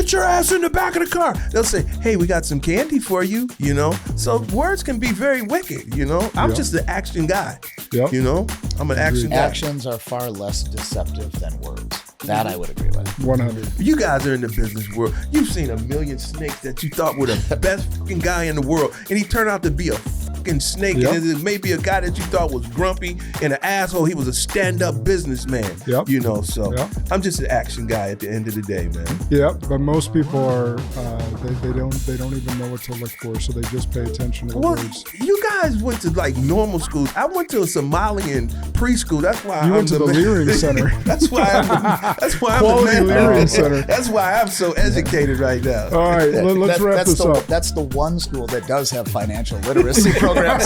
Get your ass in the back of the car. They'll say, hey, we got some candy for you, you know? So words can be very wicked, you know? I'm just an action guy, you know? I'm an action guy. Actions are far less deceptive than words. That I would agree with. 100. You guys are in the business world. You've seen a million snakes that you thought were the best fucking guy in the world, and he turned out to be a fucking snake. Yep. And it may be a guy that you thought was grumpy and an asshole. He was a stand-up businessman. Yep. You know, so I'm just an action guy at the end of the day, man. Yep, but most people are they don't even know what to look for, so they just pay attention to the words. You guys went to like normal schools. I went to a Somalian preschool. That's why you went to the Leering Center. That's why I'm Quality the man. Leering Center. That's why I'm so educated right now. All right, let's wrap this up. That's the one school that does have financial literacy programs.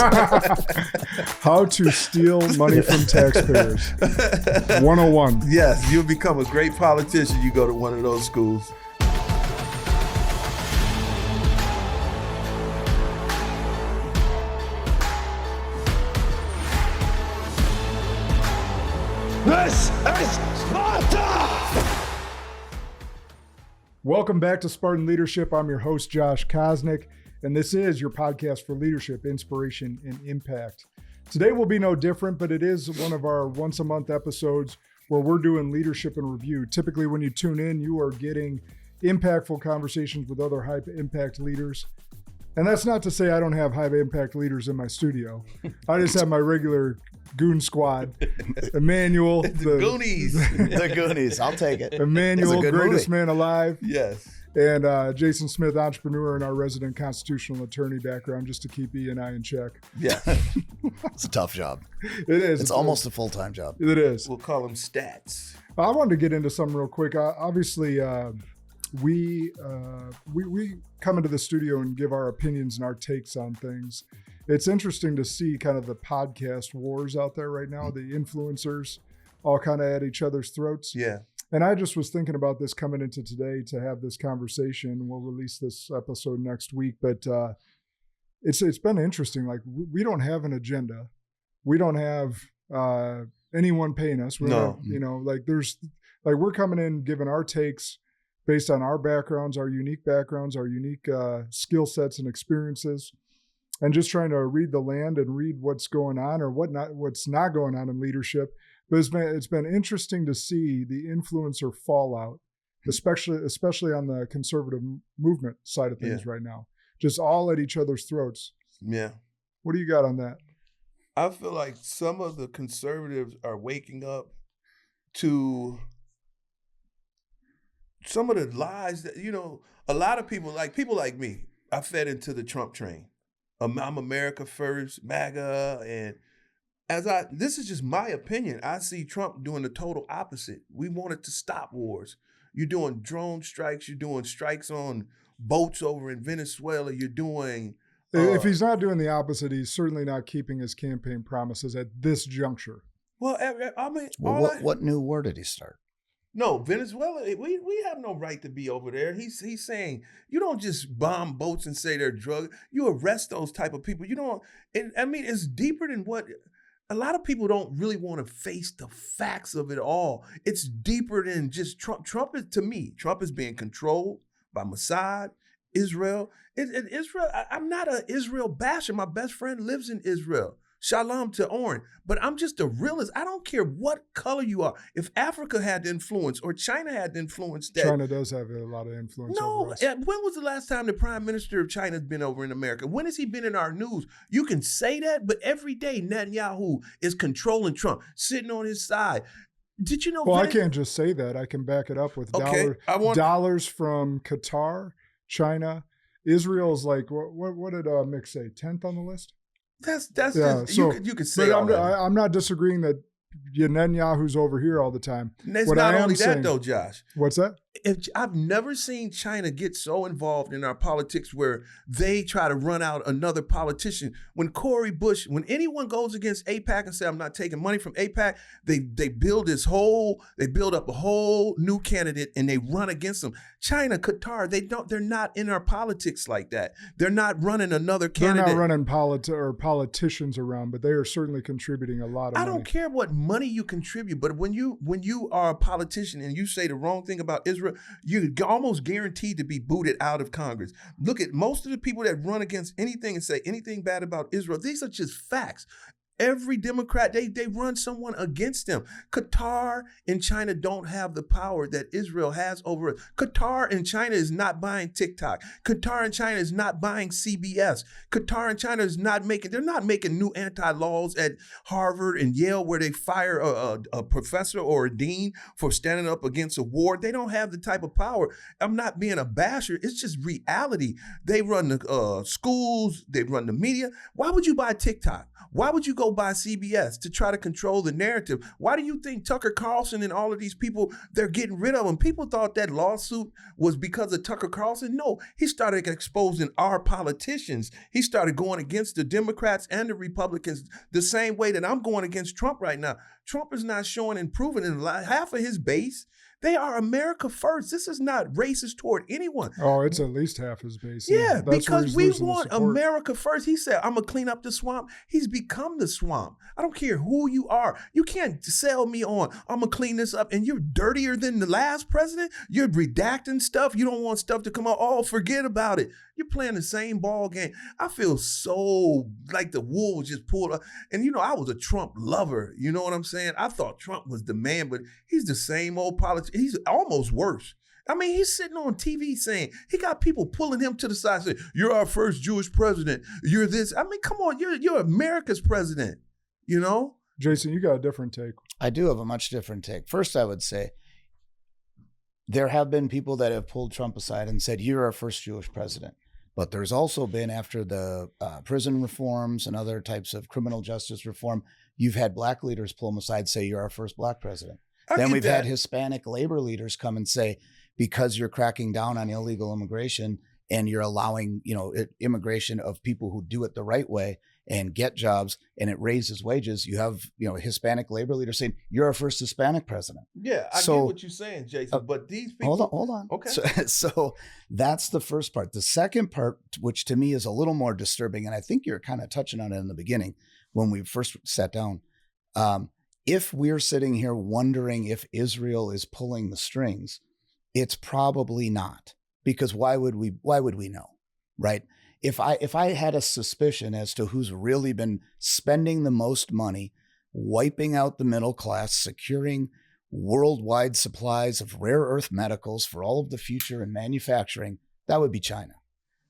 How to steal money from taxpayers. 101. Yes, you'll become a great politician. You go to one of those schools. This is Sparta! Welcome back to Spartan Leadership. I'm your host, Josh Kosnick, and this is your podcast for leadership, inspiration, and impact. Today will be no different, but it is one of our once-a-month episodes where we're doing leadership and review. Typically, when you tune in, you are getting impactful conversations with other high-impact leaders. And that's not to say I don't have high-impact leaders in my studio. I just have my regular goon squad. Emmanuel. The Goonies. The Goonies. I'll take it. Emmanuel, greatest man alive. Yes. And Jason Smith, entrepreneur and our resident constitutional attorney background, just to keep E and I in check. Yeah. It's a tough job. It is. It's almost a full-time job. It is. We'll call them stats. I wanted to get into something real quick. Obviously, we come into the studio and give our opinions and our takes on things. It's interesting to see kind of the podcast wars out there right now, the influencers all kind of at each other's throats. Yeah. And I just was thinking about this coming into today to have this conversation. We'll release this episode next week, but it's been interesting. Like we don't have an agenda. We don't have anyone paying us. We don't have, you know, like we're coming in giving our takes based on our backgrounds, our unique backgrounds, our unique skill sets and experiences, and just trying to read the land and read what's going on or what's not going on in leadership. But it's been interesting to see the influencer fallout, especially on the conservative movement side of things right now. Just all at each other's throats. Yeah. What do you got on that? I feel like some of the conservatives are waking up to some of the lies that, you know, a lot of people like me, I fed into the Trump train. I'm America first, MAGA, and this is just my opinion. I see Trump doing the total opposite. We wanted to stop wars. You're doing drone strikes. You're doing strikes on boats over in Venezuela. You're doing... if he's not doing the opposite, he's certainly not keeping his campaign promises at this juncture. Well, I mean... what new war did he start? No, Venezuela, we have no right to be over there. He's saying you don't just bomb boats and say they're drug. You arrest those type of people. You don't... I mean, it's deeper than what... A lot of people don't really want to face the facts of it all. It's deeper than just Trump. Trump is being controlled by Mossad, Israel. Israel, I'm not an Israel basher. My best friend lives in Israel. Shalom to Oren. But I'm just a realist. I don't care what color you are. If Africa had the influence or China had the influence that... China does have a lot of influence over us. When was the last time the Prime Minister of China has been over in America? When has he been in our news? You can say that, but every day Netanyahu is controlling Trump, sitting on his side. Did you know... Well, I can't just say that. I can back it up with dollars from Qatar, China. Israel's like, what did Mick say, 10th on the list? That's you could say all that. I'm not disagreeing that Netanyahu's over here all the time. It's not only that though, Josh. What's that? I've never seen China get so involved in our politics where they try to run out another politician. When Cory Bush, when anyone goes against AIPAC and say, I'm not taking money from AIPAC, they build up a whole new candidate and they run against them. China, Qatar, they're not in our politics like that. They're not running another candidate. They're not running politicians around, but they are certainly contributing a lot of money. I don't care what money you contribute, but when you are a politician and you say the wrong thing about Israel Israel, you're almost guaranteed to be booted out of Congress. Look at most of the people that run against anything and say anything bad about Israel. These are just facts. Every Democrat, they run someone against them. Qatar and China don't have the power that Israel has over it. Qatar and China is not buying TikTok. Qatar and China is not buying CBS. Qatar and China is they're not making new anti-laws at Harvard and Yale where they fire a professor or a dean for standing up against a war. They don't have the type of power. I'm not being a basher. It's just reality. They run the schools. They run the media. Why would you buy TikTok? Why would you go buy CBS to try to control the narrative? Why do you think Tucker Carlson and all of these people, they're getting rid of them? People thought that lawsuit was because of Tucker Carlson. No, he started exposing our politicians. He started going against the Democrats and the Republicans the same way that I'm going against Trump right now. Trump is not showing improvement in half of his base. They are America first. This is not racist toward anyone. Oh, it's at least half his base. Yeah, because we want America first. He said, I'm going to clean up the swamp. He's become the swamp. I don't care who you are. You can't sell me on, I'm going to clean this up, and you're dirtier than the last president. You're redacting stuff. You don't want stuff to come out. Oh, forget about it. You're playing the same ball game. I feel so like the wool was just pulled up. And, I was a Trump lover. You know what I'm saying? I thought Trump was the man, but he's the same old politician. He's almost worse. I mean, he's sitting on TV saying, he got people pulling him to the side saying, you're our first Jewish president. You're this. I mean, come on, you're America's president, Jason, you got a different take. I do have a much different take. First, I would say there have been people that have pulled Trump aside and said, you're our first Jewish president. But there's also been, after the prison reforms and other types of criminal justice reform, you've had black leaders pull them aside, say, you're our first black president. Then we've had Hispanic labor leaders come and say, because you're cracking down on illegal immigration and you're allowing, immigration of people who do it the right way and get jobs and it raises wages, you have, Hispanic labor leaders saying, you're our first Hispanic president. Yeah, I get what you're saying, Jason, but these people... Hold on. Okay. So that's the first part. The second part, which to me is a little more disturbing, and I think you're kind of touching on it in the beginning when we first sat down. If we're sitting here wondering if Israel is pulling the strings, it's probably not, because why would we know, right? If I had a suspicion as to who's really been spending the most money, wiping out the middle class, securing worldwide supplies of rare earth metals for all of the future in manufacturing, that would be China.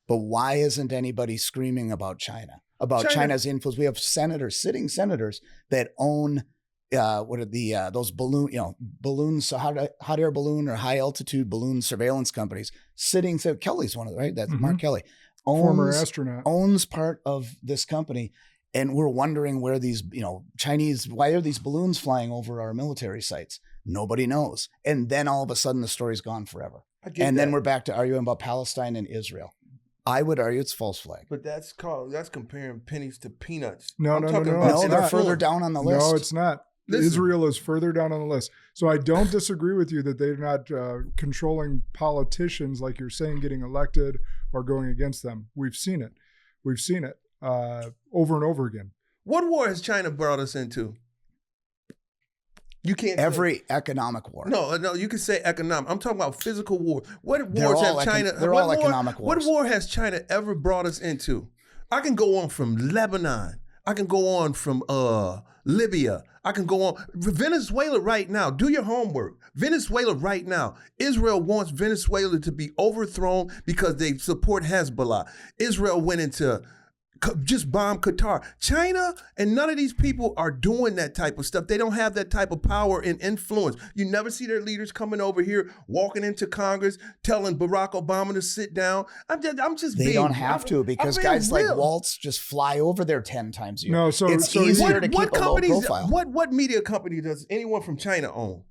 But why isn't anybody screaming about China, China's influence? We have sitting senators that own those balloons, hot air balloon or high altitude balloon surveillance companies sitting. So Kelly's one of them, right? That's Mark Kelly. Former astronaut. Owns part of this company. And we're wondering where these, Chinese, why are these balloons flying over our military sites? Nobody knows. And then all of a sudden the story's gone forever. Then we're back to arguing about Palestine and Israel. I would argue it's false flag. But that's comparing pennies to peanuts. No, they're further down on the list. No, it's not. Listen. Israel is further down on the list. So I don't disagree with you that they're not controlling politicians, like you're saying, getting elected or going against them. We've seen it. Over and over again. What war has China brought us into? You can't every economic war. No, you can say economic. I'm talking about physical war. What wars have China? They're all economic wars. What war has China ever brought us into? I can go on from Lebanon. I can go on from Libya. I can go on Venezuela right now. Do your homework. Venezuela right now. Israel wants Venezuela to be overthrown because they support Hezbollah. Israel went into just bomb Qatar. China and none of these people are doing that type of stuff. They don't have that type of power and influence. You never see their leaders coming over here, walking into Congress, telling Barack Obama to sit down. They don't have to, because guys like Waltz just fly over there 10 times a year. No, so it's easier to keep a low profile. What media company does anyone from China own?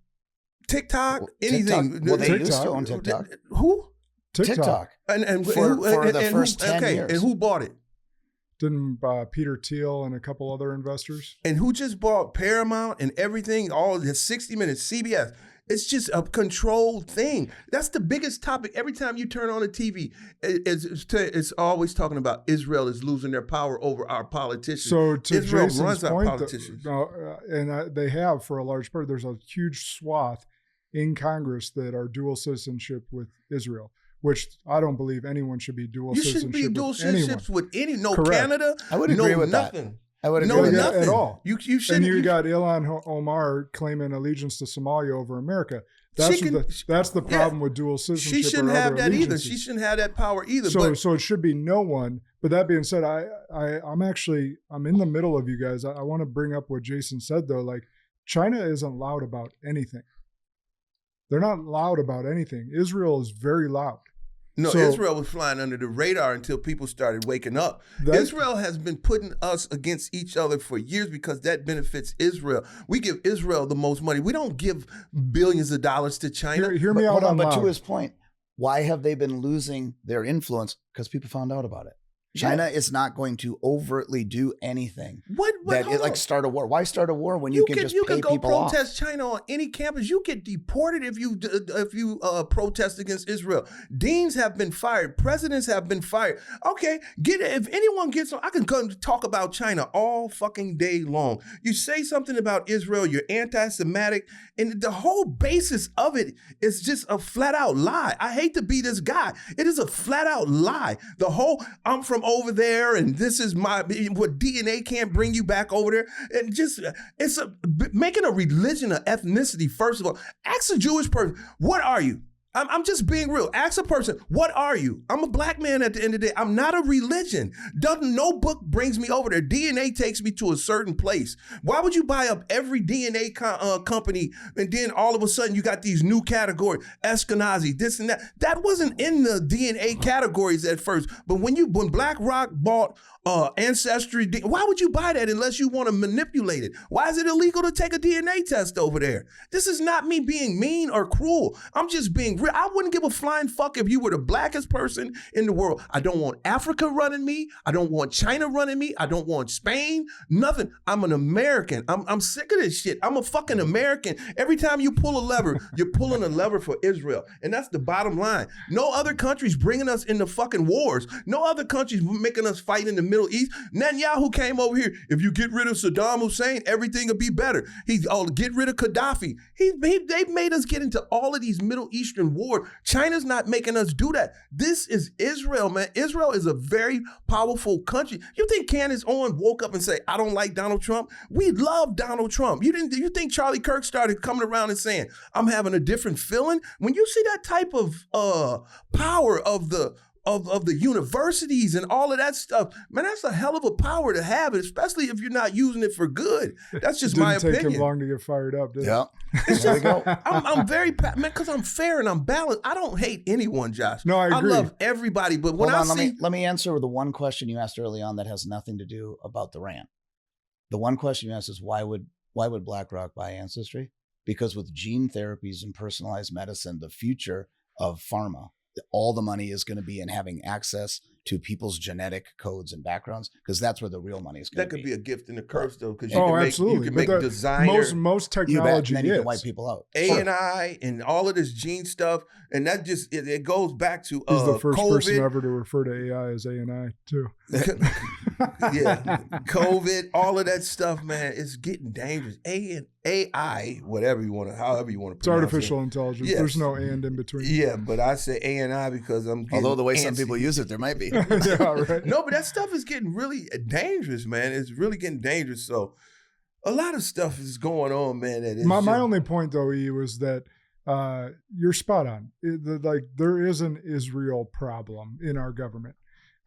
TikTok? Anything? Well, they used to own TikTok. Who? TikTok. And for the first 10 years. And who bought it? Didn't Peter Thiel and a couple other investors? And who just bought Paramount and everything, all the 60 Minutes, CBS? It's just a controlled thing. That's the biggest topic. Every time you turn on the TV, it's always talking about Israel is losing their power over our politicians. So to Israel Jason's runs point, our politicians. and they have for a large part. There's a huge swath in Congress that are dual citizenship with Israel, which I don't believe anyone should be dual You citizenship shouldn't be dual citizenships with any, no Correct. Canada, I would agree no with nothing. that. I would agree No, with nothing that. at all. You And shouldn't. you got Ilhan Omar claiming allegiance to Somalia over America. That's the problem with dual citizenship. She shouldn't or have other that either. allegiances. She shouldn't have that power either. So it should be no one. But that being said, I'm in the middle of you guys. I want to bring up what Jason said though. Like, China isn't loud about anything. They're not loud about anything. Israel is very loud. No, So- Israel was flying under the radar until people started waking up. Israel has been putting us against each other for years because that benefits Israel. We give Israel the most money. We don't give billions of dollars to China. Hear me out Hold on, on but to loud. his point, why have they been losing their influence? Because people found out about it. China is not going to overtly do anything What? that Hold it, like on. start a war. Why start a war when you can just pay go people off? protest China on any campus. You get deported if you protest against Israel. Deans have been fired. Presidents have been fired. Okay, if anyone gets on, I can come talk about China all fucking day long. You say something about Israel, you're anti-Semitic, and the whole basis of it is just a flat out lie. I hate to be this guy. It is a flat out lie. The whole I'm from over there and this is what DNA can't bring you back over there. And just making a religion of ethnicity. First of all, ask a Jewish person, what are you? I'm just being real. Ask a person, what are you? I'm a black man at the end of the day. I'm not a religion. No book brings me over there. DNA takes me to a certain place. Why would you buy up every DNA company and then all of a sudden you got these new categories, Ashkenazi, this and that. That wasn't in the DNA categories at first. But when BlackRock bought Ancestry, why would you buy that unless you want to manipulate it? Why is it illegal to take a DNA test over there? This is not me being mean or cruel. I'm just being real. I wouldn't give a flying fuck if you were the blackest person in the world. I don't want Africa running me. I don't want China running me. I don't want Spain. Nothing. I'm an American. I'm sick of this shit. I'm a fucking American. Every time you pull a lever, you're pulling a lever for Israel. And that's the bottom line. No other country's bringing us into fucking wars. No other country's making us fight in the Middle East. Netanyahu came over here. If you get rid of Saddam Hussein, everything will be better. Get rid of Gaddafi. They've made us get into all of these Middle Eastern wars. China's not making us do that. This is Israel, man. Israel is a very powerful country. You think Candace Owens woke up and say, I don't like Donald Trump? We love Donald Trump. You think Charlie Kirk started coming around and saying, I'm having a different feeling? When you see that type of power of the universities and all of that stuff, man, that's a hell of a power to have, especially if you're not using it for good. That's just my opinion. Didn't take him long to get fired up, did it? Yeah. It's just, I'm very, man, because I'm fair and I'm balanced. I don't hate anyone, Josh. No, I agree. I love everybody, but when let me answer the one question you asked early on that has nothing to do about the rant. The one question you asked is why would BlackRock buy Ancestry? Because with gene therapies and personalized medicine, the future of pharma, all the money is going to be in having access to people's genetic codes and backgrounds, because that's where the real money is going to be. That could be a gift and a curse, though, because absolutely. you can make designer. Most technology and then you is. can wipe people out. A&I and all of this gene stuff, and that just it goes back to He's the first COVID. person ever to refer to AI as A&I too. Yeah, COVID, all of that stuff, man, it's getting dangerous. AI, however you want to pronounce It's artificial it. intelligence. Yes. There's no and in between. Yeah, but I say A&I because I'm getting Although the way some antsy. people use it, there might be. Yeah, right. No, but that stuff is getting really dangerous, man. It's really getting dangerous. So a lot of stuff is going on, man. That is My only point, though, E, was that you're spot on. There is an Israel problem in our government.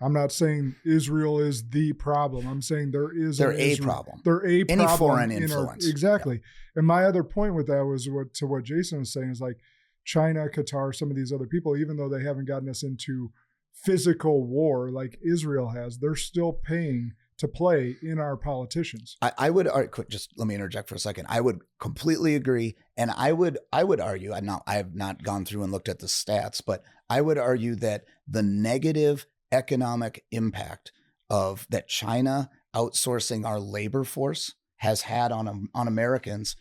I'm not saying Israel is the problem. I'm saying there is They're an a Israel, problem. They're a Any problem foreign in influence. Exactly. Yeah. And my other point with that was what Jason was saying is like China, Qatar, some of these other people, even though they haven't gotten us into physical war like Israel has, they're still paying to play in our politicians. I would just let me interject for a second. I would completely agree, and I would argue. I have not gone through and looked at the stats, but I would argue that the negative economic impact of that China outsourcing our labor force has had on Americans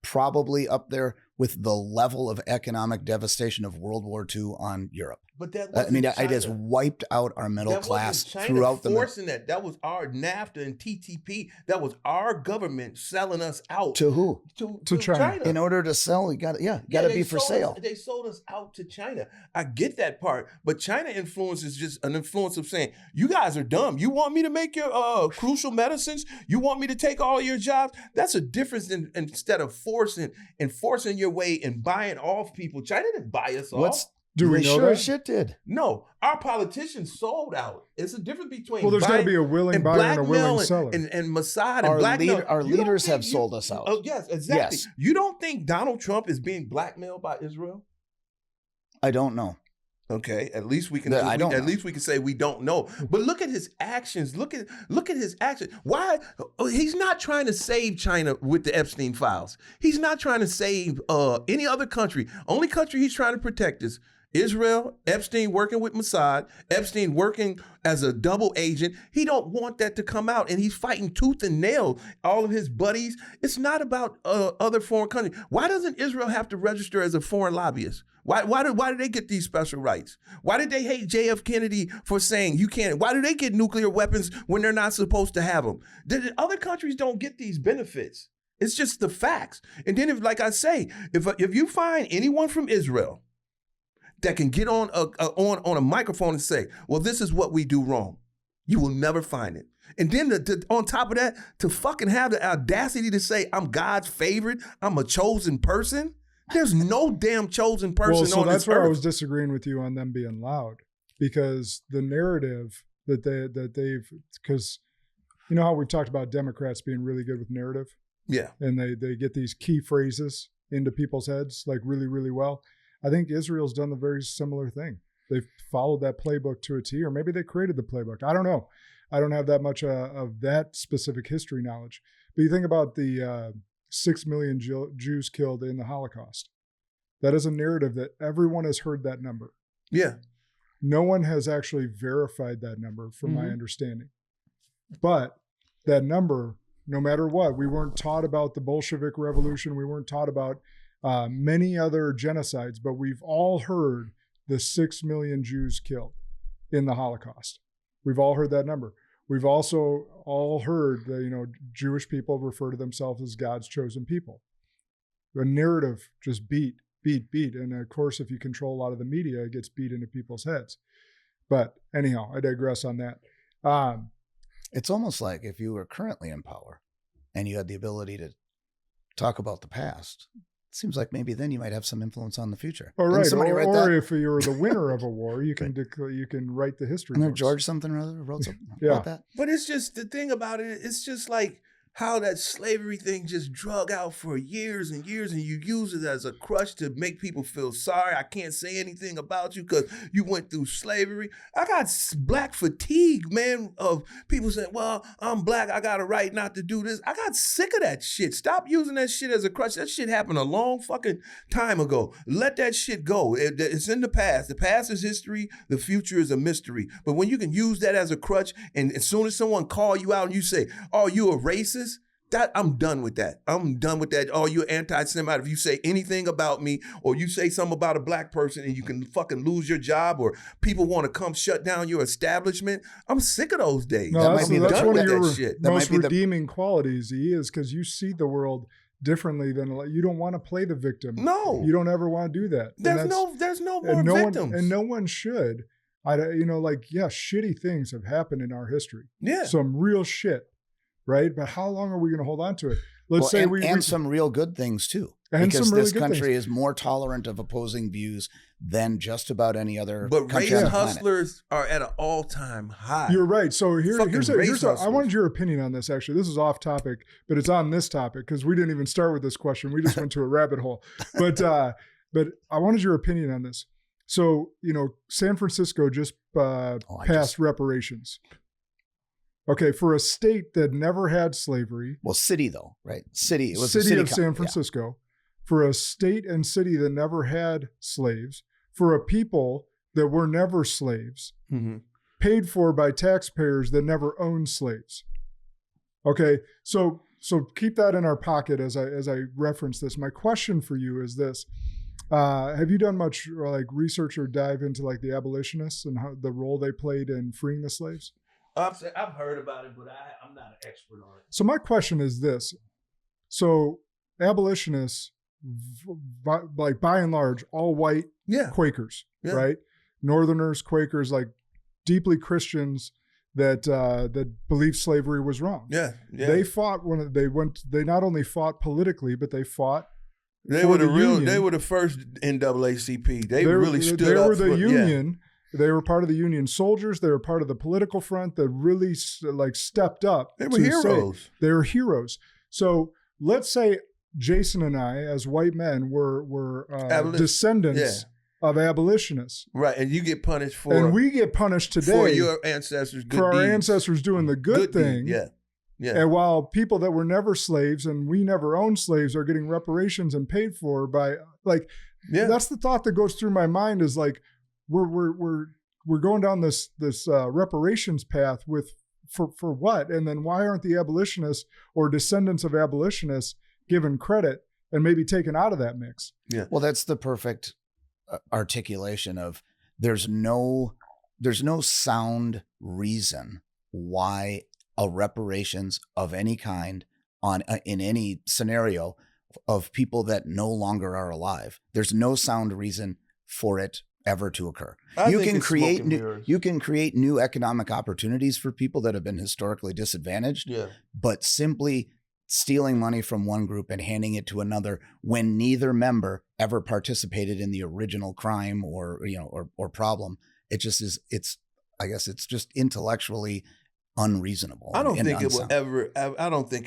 probably up there with the level of economic devastation of World War II on Europe. But that I mean, wasn't it has China. wiped out our middle That class wasn't China throughout the forcing that. That was our NAFTA and TTP. That was our government selling us out to who? To China. In order to sell, you got to they be for sold sale. They sold us out to China. I get that part, but China influence is just an influence of saying, you guys are dumb. You want me to make your crucial medicines? You want me to take all your jobs? That's a difference than instead of forcing your way and buying off people. China didn't buy us off. Do we They know sure that? as shit did. No, our politicians sold out. It's a difference between Well, there's got to buying be a willing and buyer and a blackmail willing seller. and Mossad Our and blackmail. our You don't leaders think have sold us out. Oh, yes, exactly. Yes. You don't think Donald Trump is being blackmailed by Israel? I don't know. Okay, at least we can. I don't at know. least we can say we don't know. But look at his actions. Look at his actions. Why he's not trying to save China with the Epstein files? He's not trying to save any other country. Only country he's trying to protect is Israel. Epstein working with Mossad. Epstein working as a double agent. He don't want that to come out, and he's fighting tooth and nail. All of his buddies. It's not about other foreign countries. Why doesn't Israel have to register as a foreign lobbyist? Why do they get these special rights? Why did they hate J.F. Kennedy for saying you can't? Why do they get nuclear weapons when they're not supposed to have them? Other countries don't get these benefits. It's just the facts. And then, like I say, if you find anyone from Israel that can get on a microphone and say, well, this is what we do wrong, you will never find it. And then on top of that, to fucking have the audacity to say, I'm God's favorite, I'm a chosen person. There's no damn chosen person on this earth. Well, so that's where I was disagreeing with you on them being loud, because the narrative that they've, because you know how we've talked about Democrats being really good with narrative? Yeah. And they get these key phrases into people's heads like really, really well. I think Israel's done the very similar thing. They've followed that playbook to a T, or maybe they created the playbook. I don't know. I don't have that much of that specific history knowledge. But you think about the 6 million Jews killed in the Holocaust. That is a narrative that everyone has heard that number. Yeah. No one has actually verified that number from my understanding. But that number, no matter what, we weren't taught about the Bolshevik Revolution. We weren't taught about many other genocides, but we've all heard the 6 million Jews killed in the Holocaust. We've all heard that number. We've also all heard that, Jewish people refer to themselves as God's chosen people. The narrative just beat. And of course, if you control a lot of the media, it gets beat into people's heads. But anyhow, I digress on that. It's almost like if you were currently in power and you had the ability to talk about the past, it seems like maybe then you might have some influence on the future. All right. Or that? if you're the winner of a war, you can you can write the history books. George something or other wrote something Yeah. about that. But it's just the thing about it. It's just like how that slavery thing just drug out for years and years, and you use it as a crutch to make people feel sorry. I can't say anything about you because you went through slavery. I got black fatigue, man, of people saying, well, I'm black, I got a right not to do this. I got sick of that shit. Stop using that shit as a crutch. That shit happened a long fucking time ago. Let that shit go. It's in the past. The past is history. The future is a mystery. But when you can use that as a crutch, and as soon as someone call you out and you say, oh, you a racist? I'm done with that. I'm done with that. Oh, you're anti-Semite. If you say anything about me or you say something about a black person and you can fucking lose your job or people want to come shut down your establishment, I'm sick of those days. No, that's one of your shit. most redeeming qualities, is because you see the world differently than you don't want to play the victim. No. You don't ever want to do that. There's no more victims. And no one should. Shitty things have happened in our history. Yeah. Some real shit. Right, but how long are we going to hold on to it? Let's say some real good things too, and because some really this good country things. is more tolerant of opposing views than just about any other. But country race on the planet. hustlers are at an all-time high. You're right. So here's hustlers. I wanted your opinion on this. Actually, this is off topic, but it's on this topic because we didn't even start with this question. We just went to a rabbit hole. But I wanted your opinion on this. So San Francisco just passed reparations. Okay, for a state that never had slavery. Well, city though, right? City. It was city of San Francisco. Yeah. For a state and city that never had slaves, for a people that were never slaves, paid for by taxpayers that never owned slaves. Okay, so So keep that in our pocket as I reference this. My question for you is this. Have you done much like research or dive into like the abolitionists and how the role they played in freeing the slaves? I've heard about it, but I'm not an expert on it. So my question is this. So abolitionists, like by and large, all white Quakers, right? Northerners, Quakers, like deeply Christians that believed slavery was wrong. Yeah. They fought they not only fought politically, but they fought. They were the first NAACP. They really stood up. They were the union. They were part of the Union soldiers. They were part of the political front that really like stepped up. They were heroes. They were heroes. So let's say Jason and I, as white men, were descendants of abolitionists. Right, and you get punished for. And we get punished today for your ancestors' good for our deeds. ancestors doing the good thing. Yeah. And while people that were never slaves and we never owned slaves are getting reparations and paid for by that's the thought that goes through my mind is like we're going down this reparations path for what? And then why aren't the abolitionists or descendants of abolitionists given credit and maybe taken out of that mix? Yeah. Well, that's the perfect articulation of there's no sound reason why a reparations of any kind in any scenario of people that no longer are alive. There's no sound reason for it ever to occur. You can create new economic opportunities for people that have been historically disadvantaged. Yeah. But simply stealing money from one group and handing it to another when neither member ever participated in the original crime or problem, it just is. I guess it's just intellectually unreasonable. I don't think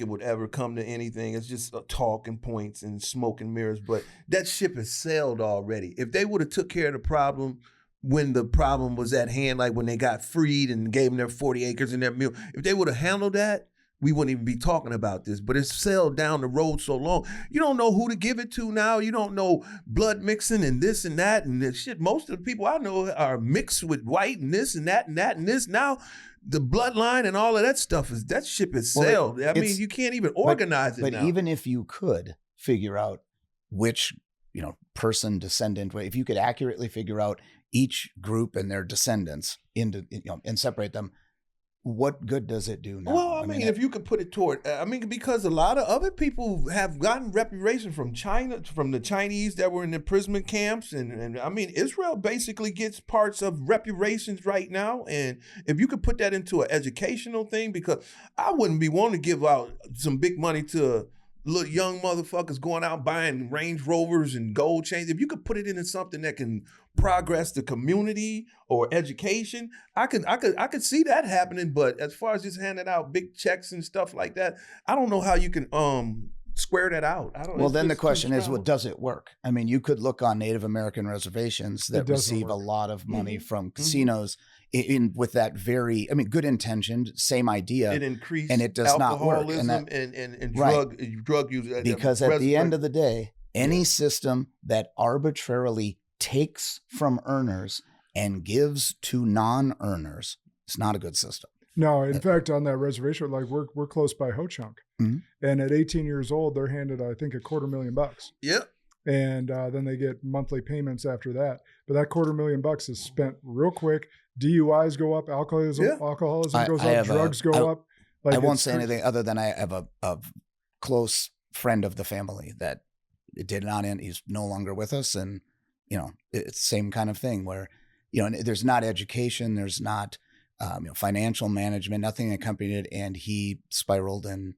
it would ever come to anything. It's just talking points and smoke and mirrors. But that ship has sailed already. If they would have took care of the problem when the problem was at hand, like when they got freed and gave them their 40 acres and their meal, if they would have handled that, we wouldn't even be talking about this. But it's sailed down the road so long. You don't know who to give it to now. You don't know blood mixing and this and that and this shit. Most of the people I know are mixed with white and this and that and that and this. Now the bloodline and all of that stuff that ship is sailed. I mean, you can't even organize it now. But even if you could figure out which, person, descendant, if you could accurately figure out each group and their descendants and separate them, what good does it do now? Well, I mean, if you could put it toward, because a lot of other people have gotten reparations from China, from the Chinese that were in the imprisonment camps. And I mean, Israel basically gets parts of reparations right now. And if you could put that into an educational thing, because I wouldn't be wanting to give out some big money to little young motherfuckers going out buying Range Rovers and gold chains. If you could put it into something that can progress the community or education, I could see that happening. But as far as just handing out big checks and stuff like that, I don't know how you can square that out. Well, then the question is, does it work? I mean, you could look on Native American reservations that receive a lot of money from casinos with that very, good intentioned, same idea. It increased and it does not work. And drug use. Because at the end of the day, any system that arbitrarily takes from earners and gives to non-earners, it's not a good system. No, in fact, on that reservation, like we're close by Ho Chunk, and at 18 years old, they're handed, I think, $250,000. Yep. And then they get monthly payments after that. But that $250,000 is spent real quick. DUIs go up, alcoholism goes up, drugs go up. I won't say anything other than I have a close friend of the family that it did not end. He's no longer with us, and it's the same kind of thing where there's not education, there's not financial management, nothing accompanied it, and he spiraled and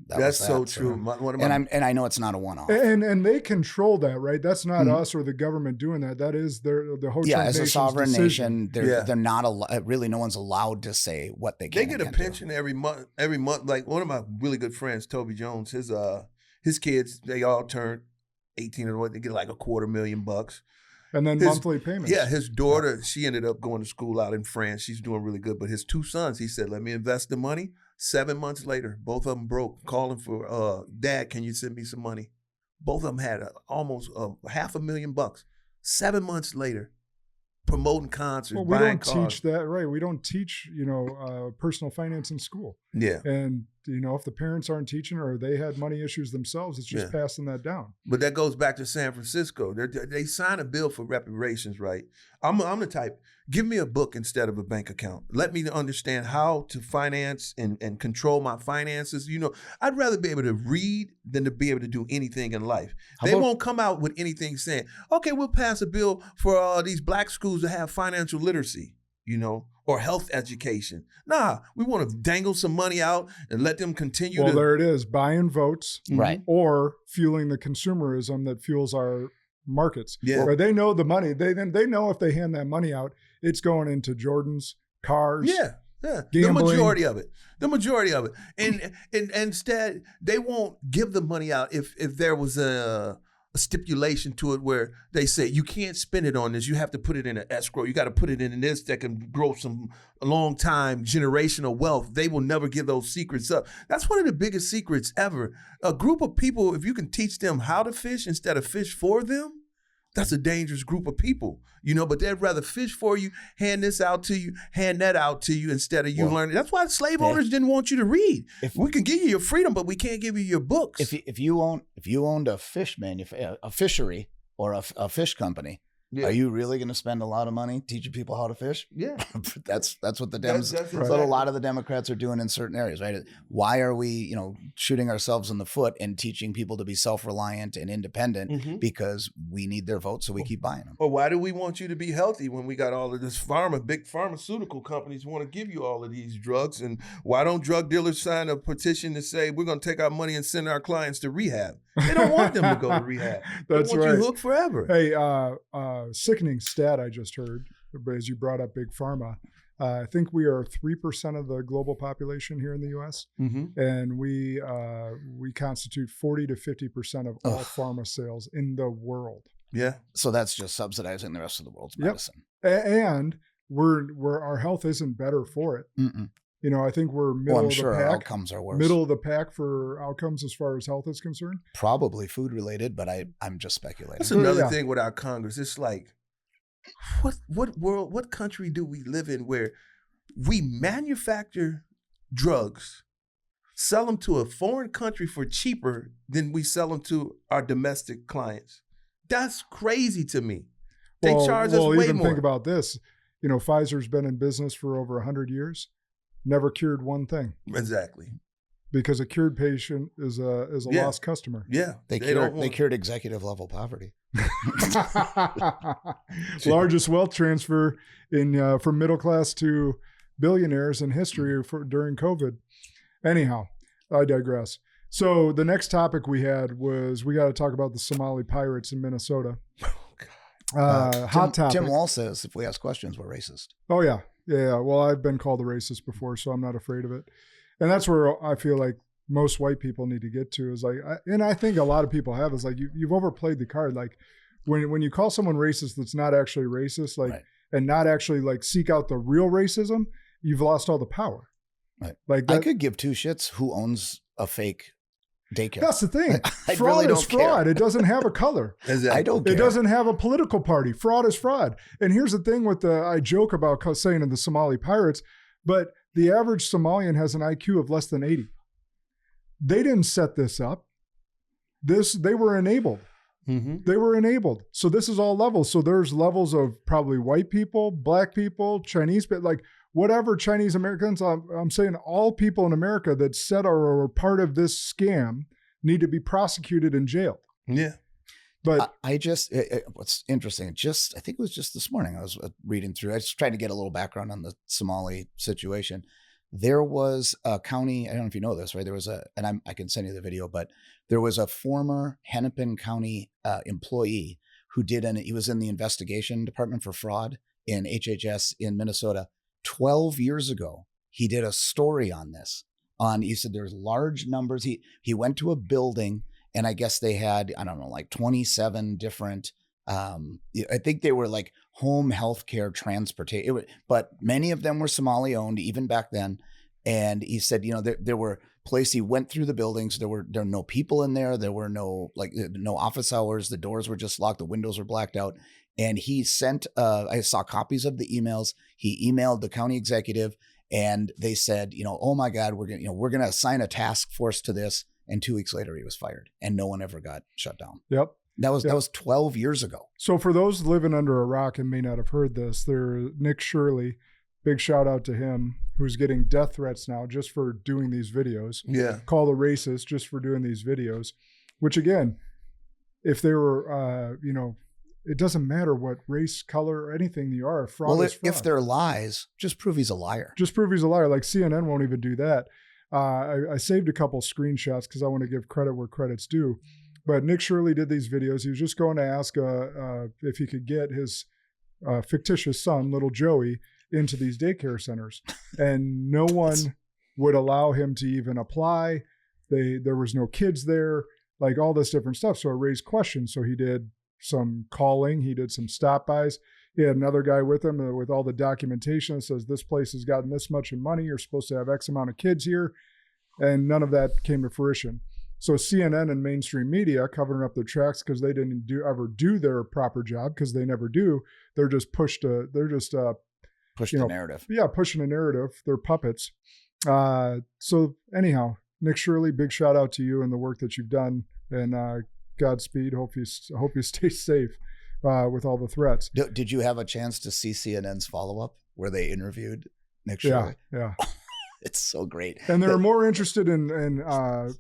that's so true. And I know it's not a one-off. And they control that, right? That's not us or the government doing that. That is the Ho Chunk as a sovereign decision. nation, they're not really. No one's allowed to say what they can. They get a pension every month. Like one of my really good friends, Toby Jones, his kids, they all turned 18 or what. They get like $250,000. And then monthly payments. Yeah, his daughter, she ended up going to school out in France. She's doing really good. But his two sons, he said, let me invest the money. 7 months later, both of them broke, calling for, Dad, can you send me some money? Both of them had almost $500,000. 7 months later, promoting concerts, we don't teach that, right? We don't teach, personal finance in school. Yeah. And if the parents aren't teaching or they had money issues themselves, it's just passing that down. But that goes back to San Francisco. They sign a bill for reparations, right? I'm the type, give me a book instead of a bank account. Let me understand how to finance and control my finances. I'd rather be able to read than to be able to do anything in life. They won't come out with anything saying, okay, we'll pass a bill for these black schools to have financial literacy, or health education. Nah, we want to dangle some money out and let them continue Well, there it is, buying votes, right, or fueling the consumerism that fuels our markets. Yeah. Where they know the money. They know if they hand that money out, it's going into Jordans, cars. Yeah. Gambling. The majority of it. And instead, they won't give the money out if there was a stipulation to it where they say you can't spend it on this. You have to put it in an escrow. You got to put it in this that can grow some long time generational wealth. They will never give those secrets up. That's one of the biggest secrets ever. A group of people, if you can teach them how to fish instead of fish for them, that's a dangerous group of people, but they'd rather fish for you, hand this out to you, hand that out to you instead of you learning. That's why slave owners didn't want you to read. We can give you your freedom, but we can't give you your books. If you owned a fishery or a fish company, are you really going to spend a lot of money teaching people how to fish? Yeah. That's what the Dems, that's what a lot of the Democrats are doing in certain areas, right? Why are we, shooting ourselves in the foot and teaching people to be self-reliant and independent because we need their votes, so we keep buying them? Or why do we want you to be healthy when we got all of this big pharmaceutical companies want to give you all of these drugs? And why don't drug dealers sign a petition to say we're going to take our money and send our clients to rehab? They don't want them to go to rehab. That's they want right. you hooked forever. Hey, sickening stat I just heard, as you brought up Big Pharma. I think we are 3% of the global population here in the U.S., and we constitute 40 to 50% of all pharma sales in the world. Yeah. So that's just subsidizing the rest of the world's medicine. And we're our health isn't better for it. Mm-mm. I think we're middle I'm of sure the our pack. outcomes are worse. Middle of the pack for outcomes as far as health is concerned. Probably food related, but I'm just speculating. That's another thing with our Congress. It's like, what country do we live in where we manufacture drugs, sell them to a foreign country for cheaper than we sell them to our domestic clients? That's crazy to me. They charge us way even more. Think about this. Pfizer's been in business for over 100 years, never cured one thing. Exactly. Because a cured patient is a lost customer. Yeah. They cured executive level poverty. Largest wealth transfer from middle class to billionaires in history during COVID. Anyhow, I digress. So the next topic we had was we got to talk about the Somali pirates in Minnesota. Hot topic. Tim Wall says if we ask questions, we're racist. Oh yeah. Well, I've been called a racist before, so I'm not afraid of it. And that's where I feel like most white people need to get to is like, and I think a lot of people have, is like you've overplayed the card. Like when you call someone racist that's not actually racist, like, and not actually like seek out the real racism, you've lost all the power. Right. Like I could give two shits who owns a fake daycare. That's the thing. I Fraud really is don't care. fraud. It doesn't have a color. Exactly. I don't care. It doesn't have a political party. Fraud is fraud. And here's the thing with I joke about saying in the Somali pirates, but the average Somalian has an IQ of less than 80. They didn't set this up. They were enabled. They were enabled. So this is all levels. So there's levels of probably white people, black people, Chinese, but like whatever Chinese Americans, I'm saying all people in America that said or are part of this scam need to be prosecuted and jailed. Yeah. But what's interesting, I think it was just this morning, I was reading through, I was trying to get a little background on the Somali situation. There was a county, I don't know if you know this, right? There was I can send you the video, but there was a former Hennepin County employee who he was in the investigation department for fraud in HHS in Minnesota. 12 years ago, he did a story on this. He said there's large numbers. He went to a building, and I guess they had, I don't know, like 27 different, I think they were like home healthcare transportation, but many of them were Somali owned even back then. And he said, there were places, he went through the buildings. There were no people in there. There were no office hours. The doors were just locked. The windows were blacked out. And he sent, I saw copies of the emails. He emailed the county executive And they said, oh my God, we're going to assign a task force to this. And 2 weeks later, he was fired, and no one ever got shut down. Yep. That was 12 years ago. So for those living under a rock and may not have heard this, Nick Shirley, big shout out to him, who's getting death threats now just for doing these videos. Yeah. Called a racist just for doing these videos, which again, if they were, it doesn't matter what race, color, or anything you are. Fraud is fraud. If they're lies, just prove he's a liar. Just prove he's a liar. Like CNN won't even do that. I saved a couple screenshots because I want to give credit where credit's due. But Nick Shirley did these videos. He was just going to ask if he could get his fictitious son, little Joey, into these daycare centers. And no one would allow him to even apply. There was no kids there, like all this different stuff. So it raised questions. So he did some calling. He did some stop-bys. He had another guy with him with all the documentation that says this place has gotten this much in money. You're supposed to have X amount of kids here. And none of that came to fruition. So CNN and mainstream media covering up their tracks because they didn't ever do their proper job, because they never do. They're just push the narrative. Yeah, pushing a narrative. They're puppets. So anyhow, Nick Shirley, big shout out to you and the work that you've done, and Godspeed. Hope you stay safe with all the threats. Did you have a chance to see CNN's follow-up where they interviewed Nick Shirley? Yeah. It's so great. And they're more interested in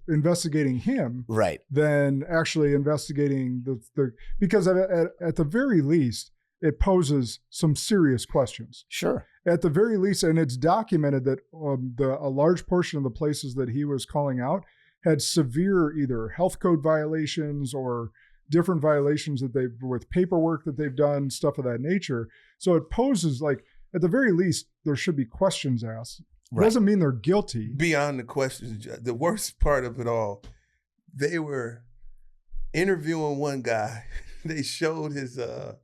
investigating him, right, than actually investigating the because at the very least, it poses some serious questions. Sure. At the very least, and it's documented that a large portion of the places that he was calling out had severe either health code violations or different violations with paperwork that they've done, stuff of that nature. So it poses, like, at the very least, there should be questions asked. Right. Doesn't mean they're guilty. Beyond the questions, the worst part of it all, they were interviewing one guy. They showed his daycare.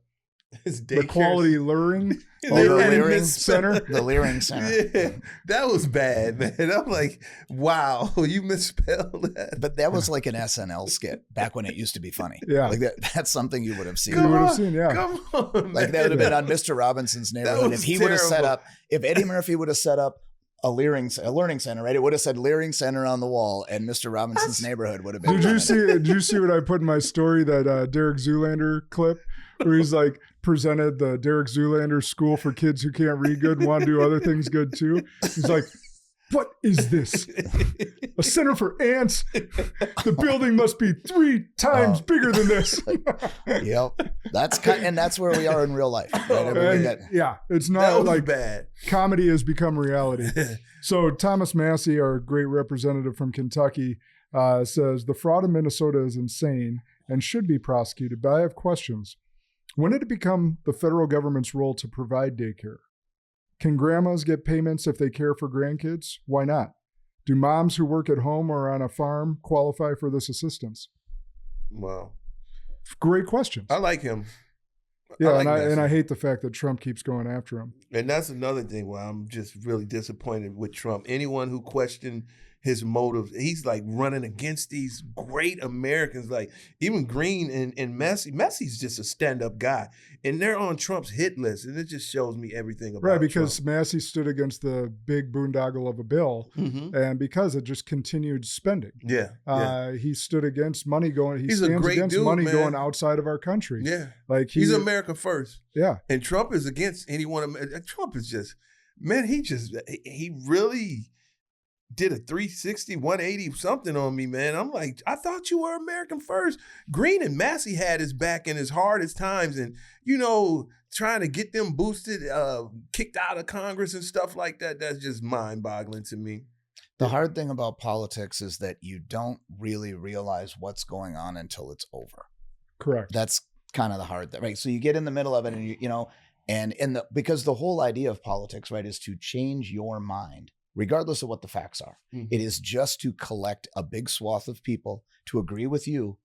The quality luring center. The Leering Center. Yeah, that was bad, man. I'm like, wow, you misspelled that. But that was like an SNL skit back when it used to be funny. Yeah. Like that's something you would have seen. Come on, like that would have been on Mr. Robinson's Neighborhood. If he would have set up, if Eddie Murphy would have set up a learning center, right? It would have said Leering Center on the wall, and Mr. Robinson's Neighborhood would have been. Did you see what I put in my story, that Derek Zoolander clip where he's like presented the Derek Zoolander School for kids who can't read good and want to do other things good too? He's like, what is this? A center for ants? The building must be 3 times bigger than this. Yep. That's where we are in real life. Right? Yeah, it's not like bad. Comedy has become reality. So Thomas Massey, our great representative from Kentucky, says the fraud in Minnesota is insane and should be prosecuted, but I have questions. When did it become the federal government's role to provide daycare? Can grandmas get payments if they care for grandkids? Why not? Do moms who work at home or on a farm qualify for this assistance? Wow. Great questions. I like him. Yeah, and I hate the fact that Trump keeps going after him. And that's another thing where I'm just really disappointed with Trump. Anyone who questioned his motives, he's like running against these great Americans, like even Green and Messi. Messi's just a stand-up guy, and they're on Trump's hit list, and it just shows me everything about because Trump. Massey stood against the big boondoggle of a bill, and because it just continued spending. Yeah. He stood against money going. He He's stands a great against dude, money man. going outside of our country. Yeah, like he's America first. Yeah, and Trump is against anyone. Trump is just, man. He really did a 360, 180 something on me, man. I'm like, I thought you were American first. Green and Massey had his back in his hardest times, and trying to get them boosted, kicked out of Congress and stuff like that. That's just mind-boggling to me. The hard thing about politics is that you don't really realize what's going on until it's over. Correct. That's kind of the hard thing, right? So you get in the middle of it, and because the whole idea of politics, right, is to change your mind, regardless of what the facts are. Mm-hmm. It is just to collect a big swath of people to agree with you,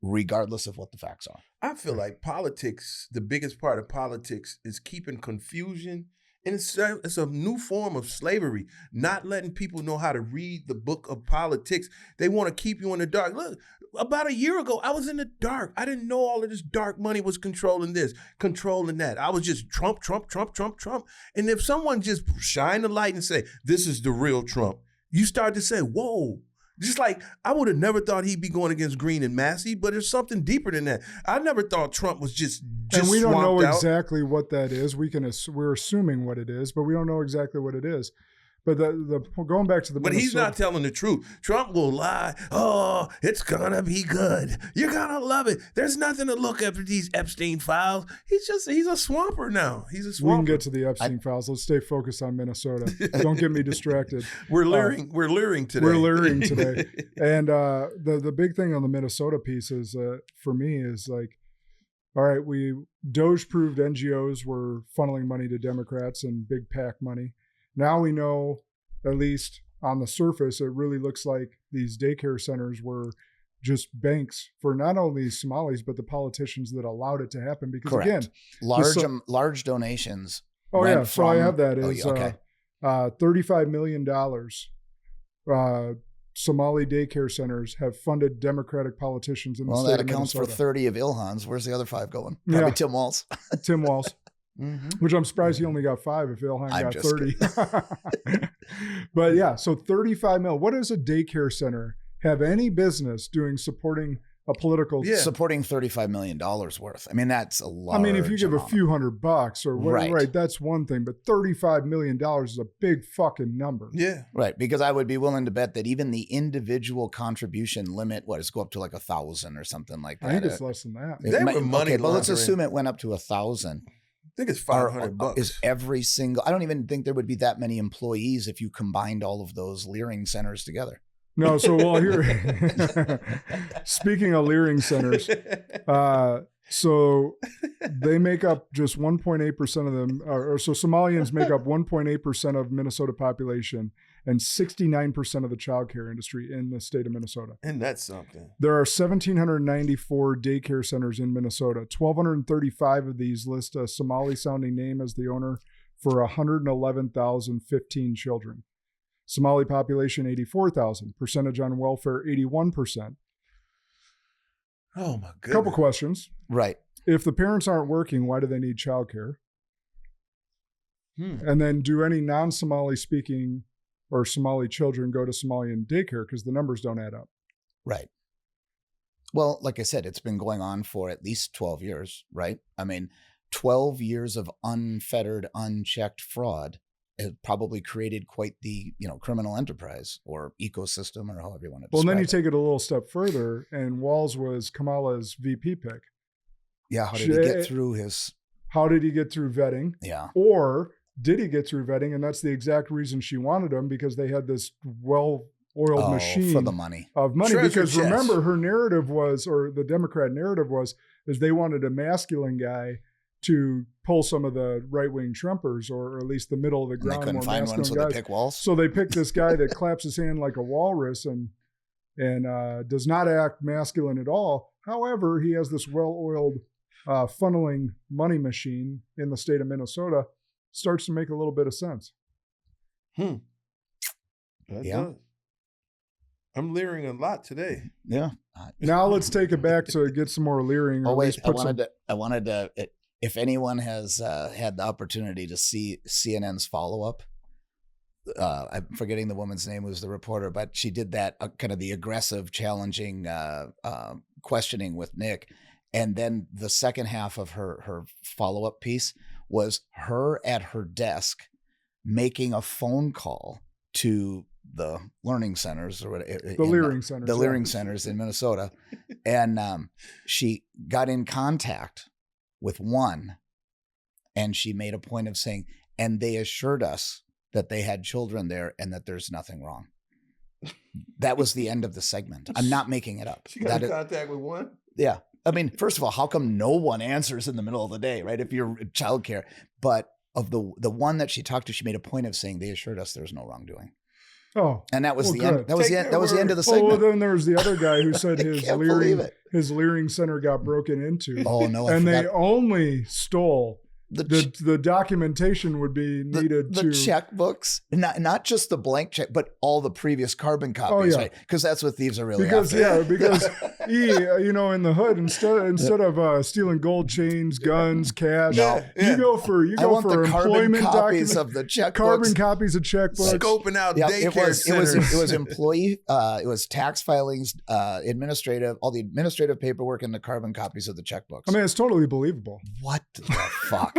regardless of what the facts are. I feel like politics, the biggest part of politics is keeping confusion And it's a new form of slavery, not letting people know how to read the book of politics. They want to keep you in the dark. Look, about a year ago, I was in the dark. I didn't know all of this dark money was controlling this, controlling that. I was just Trump, Trump, Trump, Trump, Trump. And if someone just shine the light and say, this is the real Trump, you start to say, whoa. Just like I would have never thought he'd be going against Green and Massey, but there's something deeper than that. I never thought Trump was just and we don't know out. exactly what that is. We're assuming what it is, but we don't know exactly what it is. But the going back to the But he's not telling the truth. Trump will lie. Oh, it's gonna be good. You're gonna love it. There's nothing to look after these Epstein files. He's a swamper now. He's a swamper. We can get to the Epstein files. Let's stay focused on Minnesota. Don't get me distracted. We're leering today. We're leering today. And the big thing on the Minnesota piece is for me is like, all right, Doge-proved NGOs were funneling money to Democrats and big PAC money. Now we know, at least on the surface, it really looks like these daycare centers were just banks for not only Somalis, but the politicians that allowed it to happen. Because Correct. again, large donations. Oh yeah, so I have that is okay. $35 million. Somali daycare centers have funded Democratic politicians in the state of Minnesota. Well, that accounts for 30 of Ilhan's. Where's the other 5 going? Probably Tim Walz. Tim Walz. Mm-hmm. Which I'm surprised he only got 5 if Ilhan got 30. But yeah, so 35 mil. What does a daycare center have any business doing supporting a political? Yeah. Supporting $35 million worth. I mean, that's a lot. I mean, if you give a few $100 or whatever, right, that's one thing. But $35 million is a big fucking number. Yeah. Right. Because I would be willing to bet that even the individual contribution limit, is go up to like 1,000 or something like that. I think it's less than that. They were money but let's assume it went up to 1,000. I think it's $500. Is every single? I don't even think there would be that many employees if you combined all of those Leering centers together. No, so here. Speaking of Leering centers, so they make up just 1.8% of them, so Somalians make up 1.8% of Minnesota population and 69% of the childcare industry in the state of Minnesota. And that's something. There are 1,794 daycare centers in Minnesota. 1,235 of these list a Somali-sounding name as the owner for 111,015 children. Somali population, 84,000. Percentage on welfare, 81%. Oh, my goodness. Couple questions. Right. If the parents aren't working, why do they need childcare? And then do any non-Somali speaking or Somali children go to Somalian daycare? Because the numbers don't add up. Right. Well, like I said, it's been going on for at least 12 years, right? I mean, 12 years of unfettered, unchecked fraud has probably created quite the, criminal enterprise or ecosystem or however you want to describe it. Well, then you take it a little step further, and Walz was Kamala's VP pick. Yeah, how did he get through his... How did he get through vetting? Yeah. Or did he get through vetting? And that's the exact reason she wanted him, because they had this well-oiled machine for the money. Of money. Treasure because chest. Remember, her narrative was, or the Democrat narrative was, is they wanted a masculine guy to pull some of the right-wing Trumpers, or at least the middle of the ground. And they couldn't find one, so guys. they pick Walz. So they picked this guy that claps his hand like a walrus and does not act masculine at all. However, he has this well-oiled funneling money machine in the state of Minnesota. Starts to make a little bit of sense. That does. I'm leering a lot today. Yeah. Now let's take it back to get some more leering. Oh wait, I wanted to. If anyone has had the opportunity to see CNN's follow-up, I'm forgetting the woman's name, was the reporter, but she did that kind of the aggressive, challenging questioning with Nick. And then the second half of her follow-up piece was her at her desk making a phone call to the learning centers or whatever, the Leering centers, the Leering centers in Minnesota. And she got in contact with one, and she made a point of saying, and they assured us that they had children there and that there's nothing wrong. That was the end of the segment. I'm not making it up. She got in contact with one? Yeah. I mean, first of all, how come no one answers in the middle of the day, right? If you're childcare, but of the one that she talked to, she made a point of saying they assured us there's no wrongdoing. Oh, and that was the good. end. That was the end of the segment. Oh, well, then there was the other guy who said his Leering center got broken into. Oh no! And they only stole the documentation would be needed the to checkbooks, not just the blank check, but all the previous carbon copies, right? Because that's what thieves are really after. Because in the hood, instead of stealing gold chains, guns, cash, you go for employment copies documents, of the checkbooks, carbon copies of checkbooks, scoping out daycare centers. It was employee, it was tax filings, all the administrative paperwork, and the carbon copies of the checkbooks. I mean, it's totally believable. What the fuck?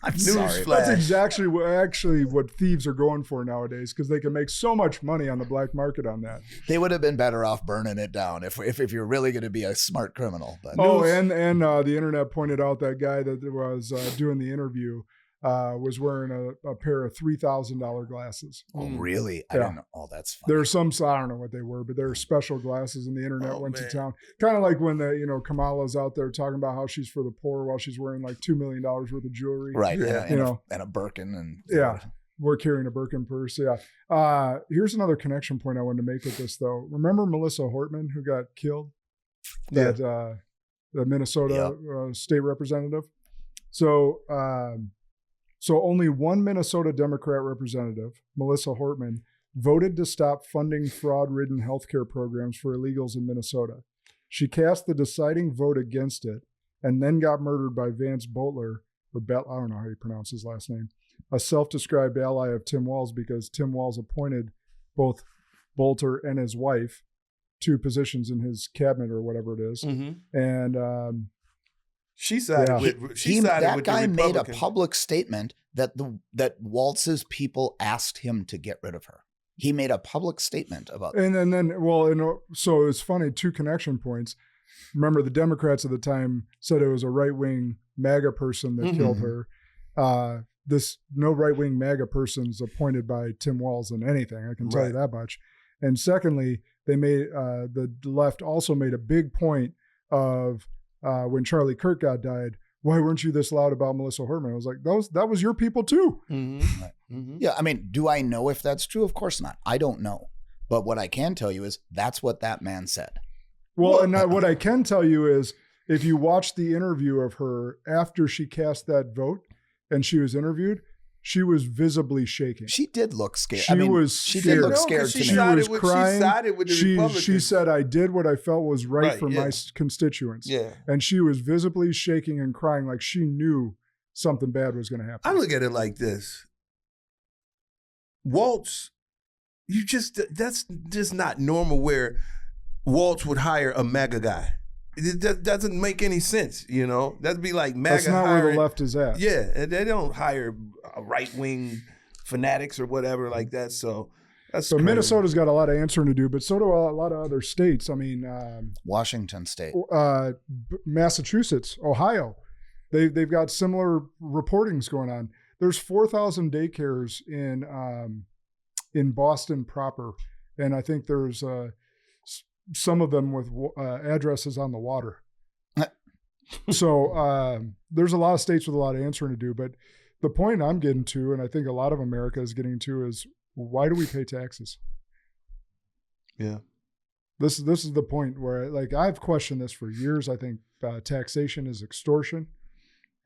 I'm sorry. That's exactly what thieves are going for nowadays, because they can make so much money on the black market on that. They would have been better off burning it down if you're really going to be a smart criminal. But and the internet pointed out that guy that was doing the interview was wearing a pair of $3,000 glasses. Oh, really? I don't know. Oh, that's funny. There's some, I don't know what they were, but they're special glasses, and the internet went to town. Kind of like when Kamala's out there talking about how she's for the poor while she's wearing like $2 million worth of jewelry. Right. Yeah. And a Birkin. And we're carrying a Birkin purse. Yeah. Here's another connection point I wanted to make with this, though. Remember Melissa Hortman, who got killed? The Minnesota state representative. So only one Minnesota Democrat representative, Melissa Hortman, voted to stop funding fraud-ridden healthcare programs for illegals in Minnesota. She cast the deciding vote against it and then got murdered by Vance Bolter, I don't know how you pronounce his last name, a self-described ally of Tim Walz, because Tim Walz appointed both Bolter and his wife to positions in his cabinet or whatever it is. Mm-hmm. And She sided with that guy the made a public statement that Waltz's people asked him to get rid of her. He made a public statement about that. So it's funny, 2 connection points. Remember, the Democrats at the time said it was a right-wing MAGA person that killed her. No right-wing MAGA person's appointed by Tim Walz in anything. I can tell you that much. And secondly, they made the left also made a big point of when Charlie Kirk died. Why weren't you this loud about Melissa Hortman? I was like, that was your people too. Mm-hmm. Right. Mm-hmm. Yeah, I mean, do I know if that's true? Of course not. I don't know. But what I can tell you is that's what that man said. Well, and what I can tell you is if you watch the interview of her after she cast that vote and she was interviewed, she was visibly shaking. She did look scared. She did look scared to me. She was crying. She sided with the Republicans. She said, I did what I felt was right for my constituents. Yeah. And she was visibly shaking and crying like she knew something bad was going to happen. I look at it like this. Waltz, that's just not normal where Waltz would hire a MAGA guy. It doesn't make any sense, That'd be like MAGA. That's not where the left is at. Yeah, and they don't hire right-wing fanatics or whatever like that. So that's crazy. Minnesota's got a lot of answering to do, but so do a lot of other states. I mean, Washington State, Massachusetts, Ohio, they've got similar reportings going on. There's 4,000 daycares in Boston proper, and I think there's some of them with addresses on the water. So there's a lot of states with a lot of answering to do. But the point I'm getting to, and I think a lot of America is getting to, is why do we pay taxes? Yeah. This is the point where, like, I've questioned this for years. I think taxation is extortion.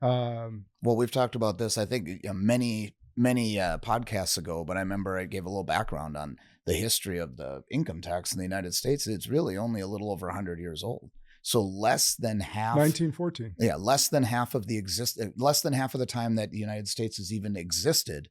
Well, we've talked about this, I think, many podcasts ago, but I remember I gave a little background on the history of the income tax in the United States. It's really only a little over 100 years old. So less than half. 1914. Yeah, less than half of the time that the United States has even existed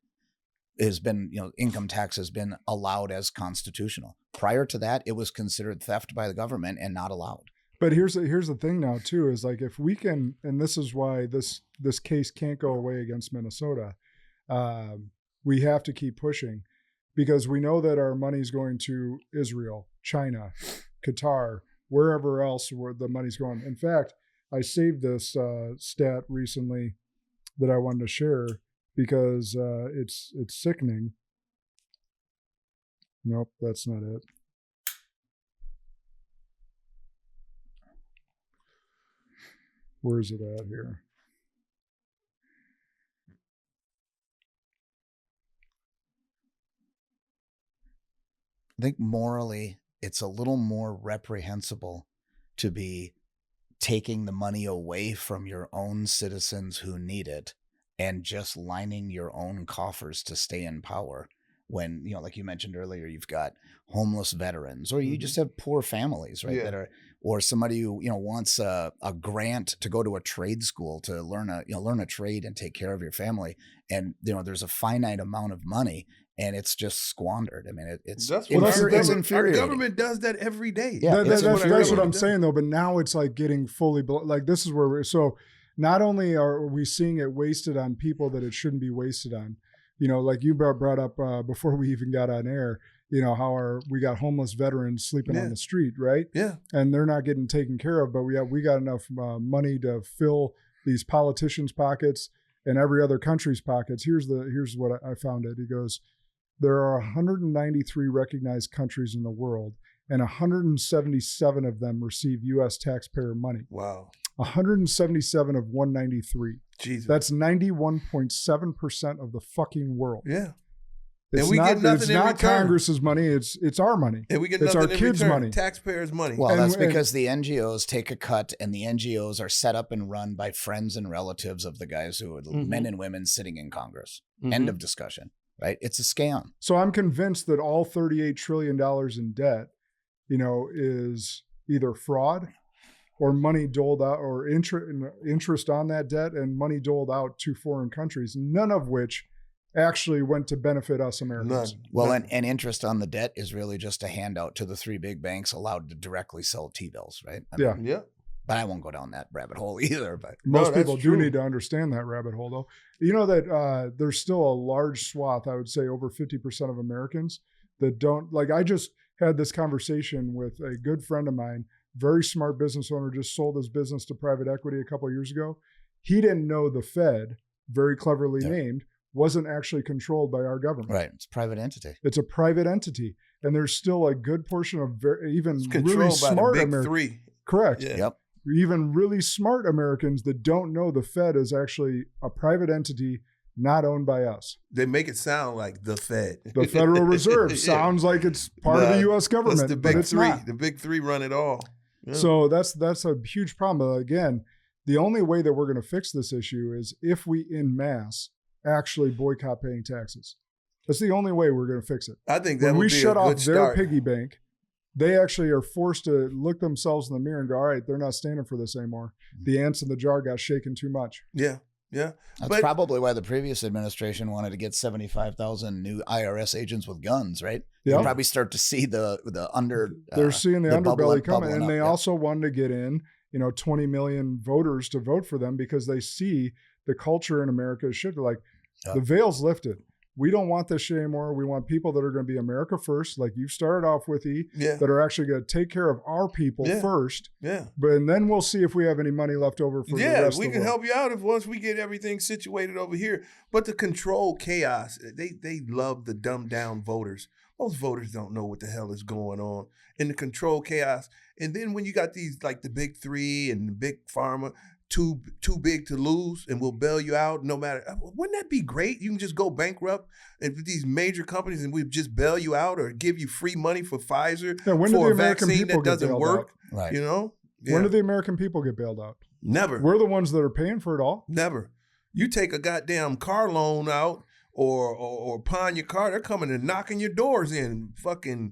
has been, income tax has been allowed as constitutional. Prior to that, it was considered theft by the government and not allowed. But here's the thing now too, is like, if we can, and this is why this case can't go away against Minnesota. We have to keep pushing, because we know that our money is going to Israel, China, Qatar, wherever else where the money's going. In fact, I saved this stat recently that I wanted to share because it's sickening. Nope, that's not it. Where is it at here? I think morally, it's a little more reprehensible to be taking the money away from your own citizens who need it and just lining your own coffers to stay in power. When, like you mentioned earlier, you've got homeless veterans, or you just have poor families, right? That are, or somebody who, wants a grant to go to a trade school to learn a trade and take care of your family. And, there's a finite amount of money and it's just squandered. I mean, it's infuriating. Our government does that every day. Yeah, that's what I'm saying though. But now it's like getting fully, like this is where so not only are we seeing it wasted on people that it shouldn't be wasted on, like you brought up before we even got on air, how we got homeless veterans sleeping on the street, right? Yeah. And they're not getting taken care of, but we got enough money to fill these politicians' pockets and every other country's pockets. Here's what I found it. He goes, there are 193 recognized countries in the world, and 177 of them receive U.S. taxpayer money. Wow. 177 of 193. Jesus. That's 91.7% of the fucking world. Yeah. It's and we get nothing. It's in not return. Congress's money. It's our money. And we get nothing. It's our kids' money. Taxpayers' money. Well, that's because the NGOs take a cut, and the NGOs are set up and run by friends and relatives of the guys who are men and women sitting in Congress. End of discussion. Right? It's a scam. So I'm convinced that all $38 trillion in debt, is either fraud or money doled out, or interest on that debt and money doled out to foreign countries, none of which actually went to benefit us Americans. None. Well, and interest on the debt is really just a handout to the three big banks allowed to directly sell T-bills, right? Yeah. But I won't go down that rabbit hole either. But most people do need to understand that rabbit hole, though. You know that there's still a large swath, I would say over 50% of Americans that don't, like I just had this conversation with a good friend of mine, very smart business owner, just sold his business to private equity a couple of years ago. He didn't know the Fed, very cleverly named, wasn't actually controlled by our government. Right. It's a private entity. It's a private entity. And there's still a good portion of even really smart Americans. Three. Correct. Yeah. Yep. Even really smart Americans that don't know the Fed is actually a private entity not owned by us. They make it sound like the Fed. The Federal Reserve sounds like it's part of the U.S. government, the big but it's three. not. The big three run it all. Yeah. So that's a huge problem. But again, the only way that we're going to fix this issue is if we en masse actually boycott paying taxes. That's the only way we're going to fix it. I think that when would we be shut a off good their start. piggy bank, they actually are forced to look themselves in the mirror and go, all right, they're not standing for this anymore. The ants in the jar got shaken too much. Yeah. Yeah. That's probably why the previous administration wanted to get 75,000 new IRS agents with guns, right? Yep. You'll probably start to see the under. They're seeing the underbelly coming. And they also wanted to get in, 20 million voters to vote for them because they see the culture in America is shifted. Like the veil's lifted. We don't want this shit anymore. We want people that are going to be America first, like you started off with, that are actually going to take care of our people first. Yeah. And then we'll see if we have any money left over for the rest of the world. Yeah, we can help you out once we get everything situated over here. But to control chaos, they love the dumbed down voters. Most voters don't know what the hell is going on. And to control chaos. And then when you got these, like the big three and the big pharma, too big to lose, and we'll bail you out no matter. Wouldn't that be great? You can just go bankrupt with these major companies and we just bail you out or give you free money for Pfizer for a vaccine that doesn't work. Right. Yeah. When do the American people get bailed out? Never. We're the ones that are paying for it all. Never. You take a goddamn car loan out or pawn your car, they're coming and knocking your doors in, fucking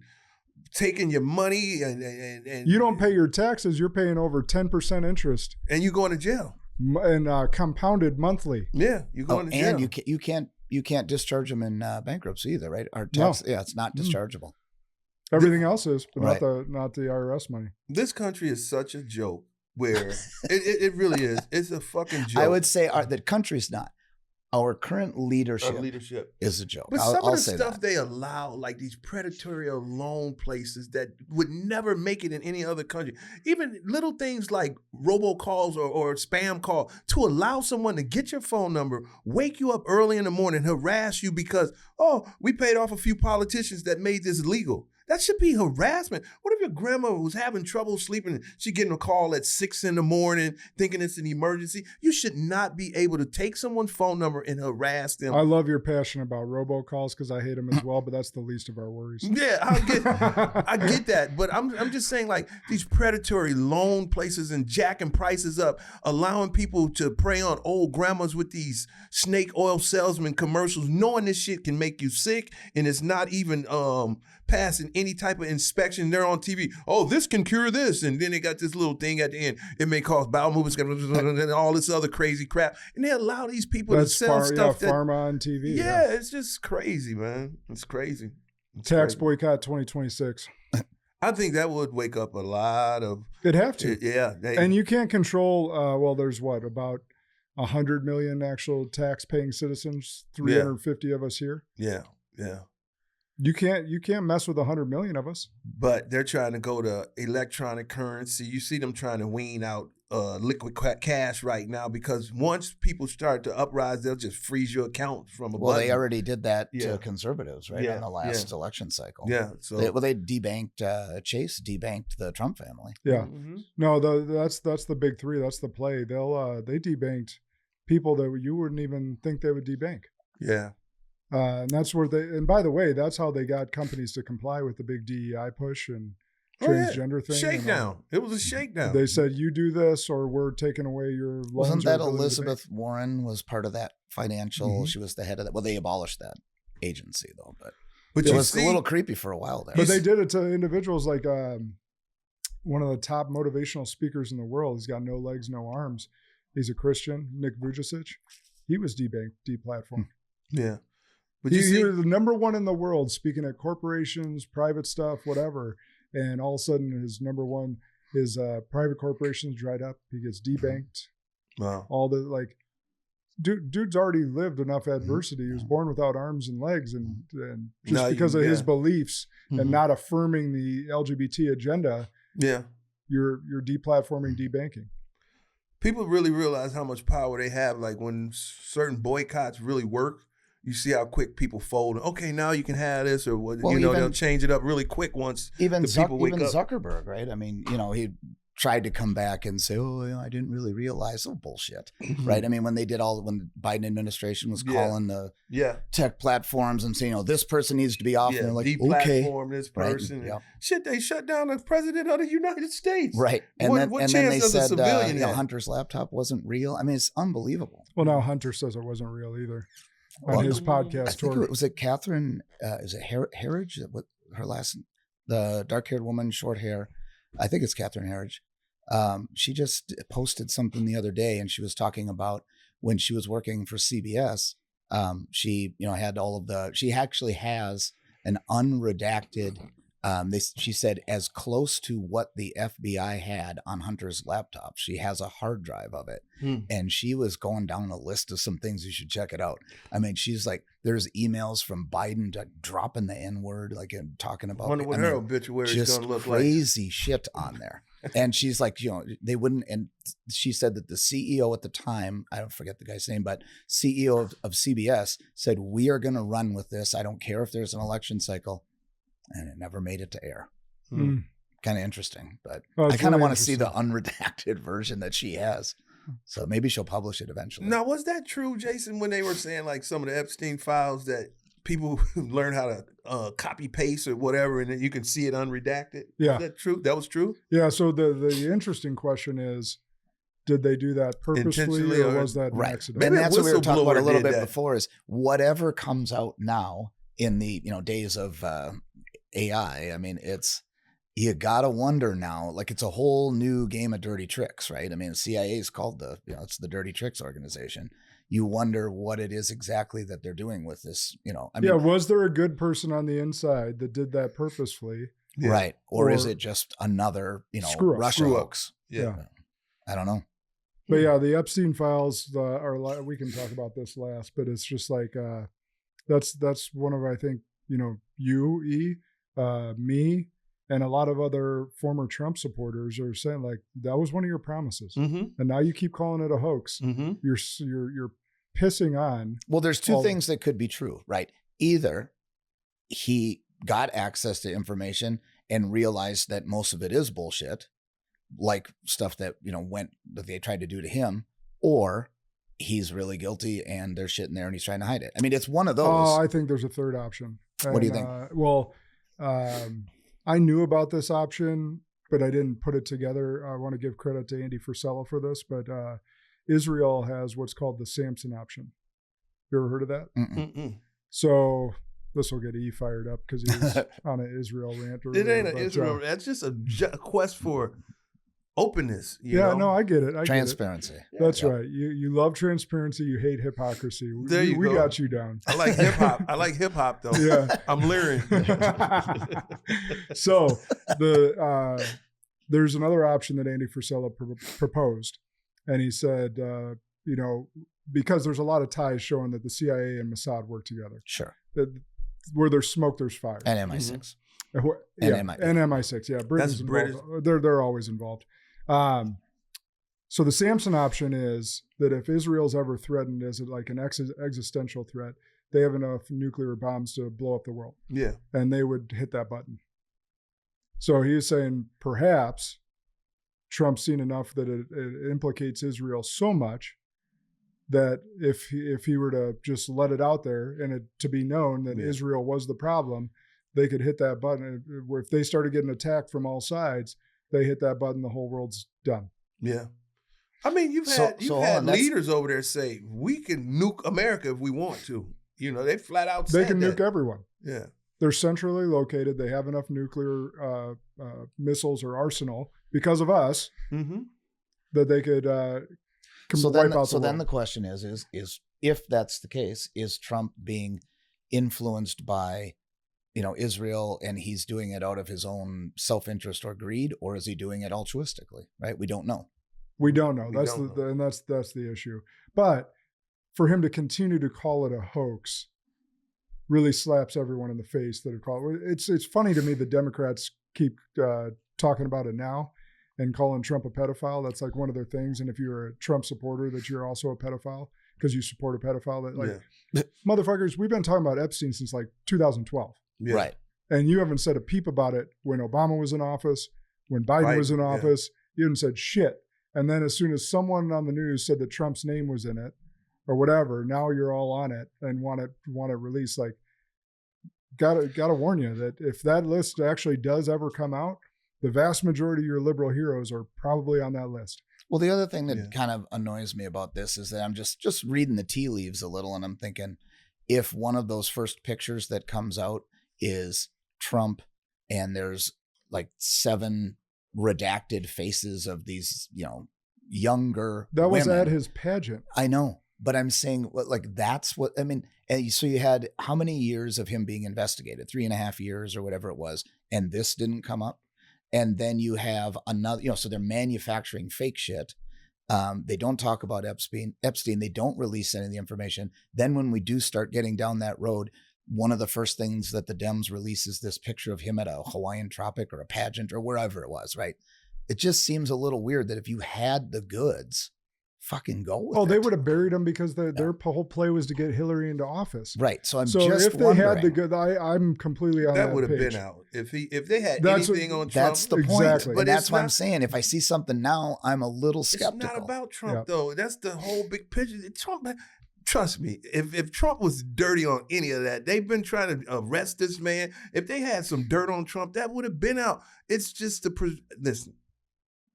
taking your money and you don't pay your taxes. You're paying over 10% interest, and you're going to jail and compounded monthly. Yeah, you're going to jail. And you can't discharge them in bankruptcy either, right? Our tax, it's not dischargeable. Everything else is, but not the IRS money. This country is such a joke. Where it really is. It's a fucking joke. I would say the country's not. Our current leadership is a joke. But some of the stuff they allow, like these predatory loan places that would never make it in any other country, even little things like robocalls or spam call, to allow someone to get your phone number, wake you up early in the morning, harass you because, we paid off a few politicians that made this legal. That should be harassment. What if your grandma was having trouble sleeping and she getting a call at 6 a.m. thinking it's an emergency? You should not be able to take someone's phone number and harass them. I love your passion about robocalls because I hate them as well, but that's the least of our worries. Yeah, I get that. But I'm just saying, like, these predatory loan places and jacking prices up, allowing people to prey on old grandmas with these snake oil salesman commercials, knowing this shit can make you sick and it's not even passing any type of inspection. They're on TV. Oh, this can cure this. And then they got this little thing at the end. It may cause bowel movements and all this other crazy crap. And they allow these people to sell stuff. Pharma on TV. Yeah, it's just crazy, man. It's crazy. Tax boycott 2026. I think that would wake up a lot of... It'd have to. Yeah. And you can't control, well, there's what, about 100 million actual tax-paying citizens, 350 of us here. Yeah. You can't mess with 100 million of us. But they're trying to go to electronic currency. You see them trying to wean out liquid cash right now because once people start to uprise, they'll just freeze your account from a Well, button. they already did that to conservatives, right, in the last election cycle. Yeah. So they debanked Chase, debanked the Trump family. Yeah. No, that's the big three. That's the play. They debanked people that you wouldn't even think they would debank. Yeah. And that's where and by the way, that's how they got companies to comply with the big DEI push and transgender thing. Shakedown. It was a shakedown. They said, you do this or we're taking away your loans. Wasn't that Elizabeth Warren was part of that financial? Mm-hmm. She was the head of that. Well, they abolished that agency though, but it was a little creepy for a while there. But they did it to individuals like one of the top motivational speakers in the world. He's got no legs, no arms. He's a Christian, Nick Vujicic. He was debanked, deplatformed. Yeah. But he was the number one in the world speaking at corporations, private stuff, whatever. And all of a sudden his number one, his private corporations dried up. He gets debanked. Wow. All the dude's already lived enough adversity. He was born without arms and legs. And just because of his beliefs and not affirming the LGBT agenda, you're deplatforming, debanking. People really realize how much power they have. Like when certain boycotts really work, you see how quick people fold. Okay, now you can have this, or what? Well, they'll change it up really quick once the people wake up. Zuckerberg, right? I mean, he tried to come back and say, "Oh, I didn't really realize." Oh, bullshit, right? I mean, when they did when the Biden administration was calling the tech platforms and saying, this person needs to be off, and they're like, deplatform this person. Right? Shit, they shut down the president of the United States. Right. And then they said Hunter's laptop wasn't real. I mean, it's unbelievable. Well, now Hunter says it wasn't real either. On his podcast, I think was it Catherine? Is it Herridge? What her last? The dark-haired woman, short hair. I think it's Catherine Herridge. She just posted something the other day, and she was talking about when she was working for CBS. She had all of the. She actually has an unredacted. She said as close to what the FBI had on Hunter's laptop. She has a hard drive of it. And she was going down a list of some things you should check it out. I mean, she's like, there's emails from Biden dropping the N-word, like talking about. I wonder what her obituary is going to look like. Crazy shit on there. And she's like, they wouldn't. And she said that the CEO at the time, I don't forget the guy's name, but CEO of CBS said, we are going to run with this. I don't care if there's an election cycle. And it never made it to air. Kind of interesting, but I kind of want to see the unredacted version that she has. So maybe she'll publish it eventually. Now, was that true, Jason, when they were saying like some of the Epstein files that people learn how to copy paste or whatever, and then you can see it unredacted? Yeah. Was that true? That was true? Yeah. So the interesting question is, did they do that purposefully or was that an accident? And that's what we were talking about a little bit before is whatever comes out now in the days of AI, I mean, you gotta wonder now, like it's a whole new game of dirty tricks, right? I mean, CIA is called it's the dirty tricks organization. You wonder what it is exactly that they're doing with this, I mean, was there a good person on the inside that did that purposefully? Yeah. Right. Or is it just another, Russia hoax? Yeah. I don't know. But yeah, the Epstein files we can talk about this last, but it's just like, that's one of, I think, me and a lot of other former Trump supporters are saying like that was one of your promises, and now you keep calling it a hoax. You're pissing on. Well, there's two things that could be true, right? Either he got access to information and realized that most of it is bullshit, like stuff that, that they tried to do to him, or he's really guilty and there's shit in there and he's trying to hide it. I mean, it's one of those. Oh, I think there's a third option. What do you think? I knew about this option, but I didn't put it together. I want to give credit to Andy Frisella for this, but Israel has what's called the Samson option. You ever heard of that? Mm-mm. So this will get E fired up because he's on an Israel rant. It ain't an Israel rant. That's just a quest for openness. You know? I get it. Transparency. That's right. You love transparency. You hate hypocrisy. We got you down. I like hip hop. I like hip hop though. Yeah, I'm leering. So there's another option that Andy Frisella proposed, and he said, because there's a lot of ties showing that the CIA and Mossad work together. Sure. Where there's smoke, there's fire. And MI6. And MI6. Yeah, Britain's involved. They're always involved. So the Samson option is that if Israel's ever threatened as like an existential threat, they have enough nuclear bombs to blow up the world. Yeah. And they would hit that button. So he was saying perhaps Trump's seen enough that it implicates Israel so much that if he were to just let it out there and it to be known that Israel was the problem, they could hit that button. If they started getting attacked from all sides, they hit that button, the whole world's done. Yeah. I mean, you've had leaders over there say, we can nuke America if we want to. They flat out said they can nuke everyone. Yeah. They're centrally located. They have enough nuclear missiles or arsenal because of us that they could wipe out the world. Then the question is if that's the case, is Trump being influenced by Israel, and he's doing it out of his own self-interest or greed, or is he doing it altruistically? Right? We don't know. We don't know. That's the issue. But for him to continue to call it a hoax really slaps everyone in the face that are calling. It's funny to me the Democrats keep talking about it now and calling Trump a pedophile. That's like one of their things. And if you're a Trump supporter, that you're also a pedophile because you support a pedophile. Motherfuckers, we've been talking about Epstein since like 2012. Yeah. Right. And you haven't said a peep about it when Obama was in office, when Biden was in office. You haven't said shit. And then as soon as someone on the news said that Trump's name was in it or whatever, now you're all on it and want it released. Like, gotta warn you that if that list actually does ever come out, the vast majority of your liberal heroes are probably on that list. Well, the other thing that kind of annoys me about this is that I'm just reading the tea leaves a little, and I'm thinking, if one of those first pictures that comes out is Trump and there's like 7 redacted faces of these, younger that was women. At his pageant. I know, but I'm saying that's what I mean. And so you had how many years of him being investigated? 3.5 years or whatever it was, and this didn't come up. And then you have another, so they're manufacturing fake shit. They don't talk about Epstein. They don't release any of the information. Then when we do start getting down that road, one of the first things that the Dems release is this picture of him at a Hawaiian tropic or a pageant or wherever it was, right? It just seems a little weird that if you had the goods, fucking go with it. They would have buried him because their whole play was to get Hillary into office. Right. So if they had the good, I'm completely on that would have page. been out. If they had anything on Trump. That's the point. Exactly. But that's what I'm saying. If I see something now, I'm a little skeptical. It's not about Trump though. That's the whole big picture. Trump, trust me, if Trump was dirty on any of that, they've been trying to arrest this man. If they had some dirt on Trump, that would have been out. It's just listen.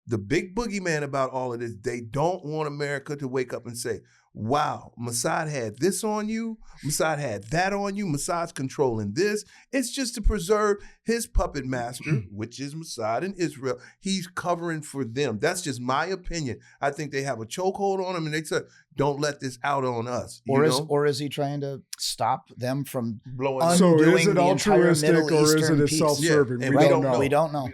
The big boogeyman about all of this, they don't want America to wake up and say, wow, Mossad had this on you, Mossad had that on you, Mossad's controlling this. It's just to preserve his puppet master, which is Mossad in Israel. He's covering for them. That's just my opinion. I think they have a chokehold on him and they say, don't let this out on us. Or is he trying to stop them from blowing? So is it altruistic or is it self-serving? Yeah, we don't know. We don't know.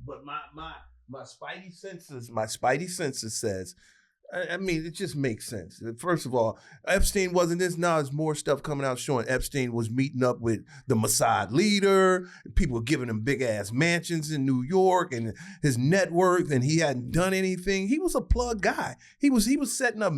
But my spidey senses says I mean, it just makes sense. First of all, Epstein wasn't this. Now there's more stuff coming out showing Epstein was meeting up with the Mossad leader. People were giving him big ass mansions in New York and his net worth, and he hadn't done anything. He was a plug guy. He was setting up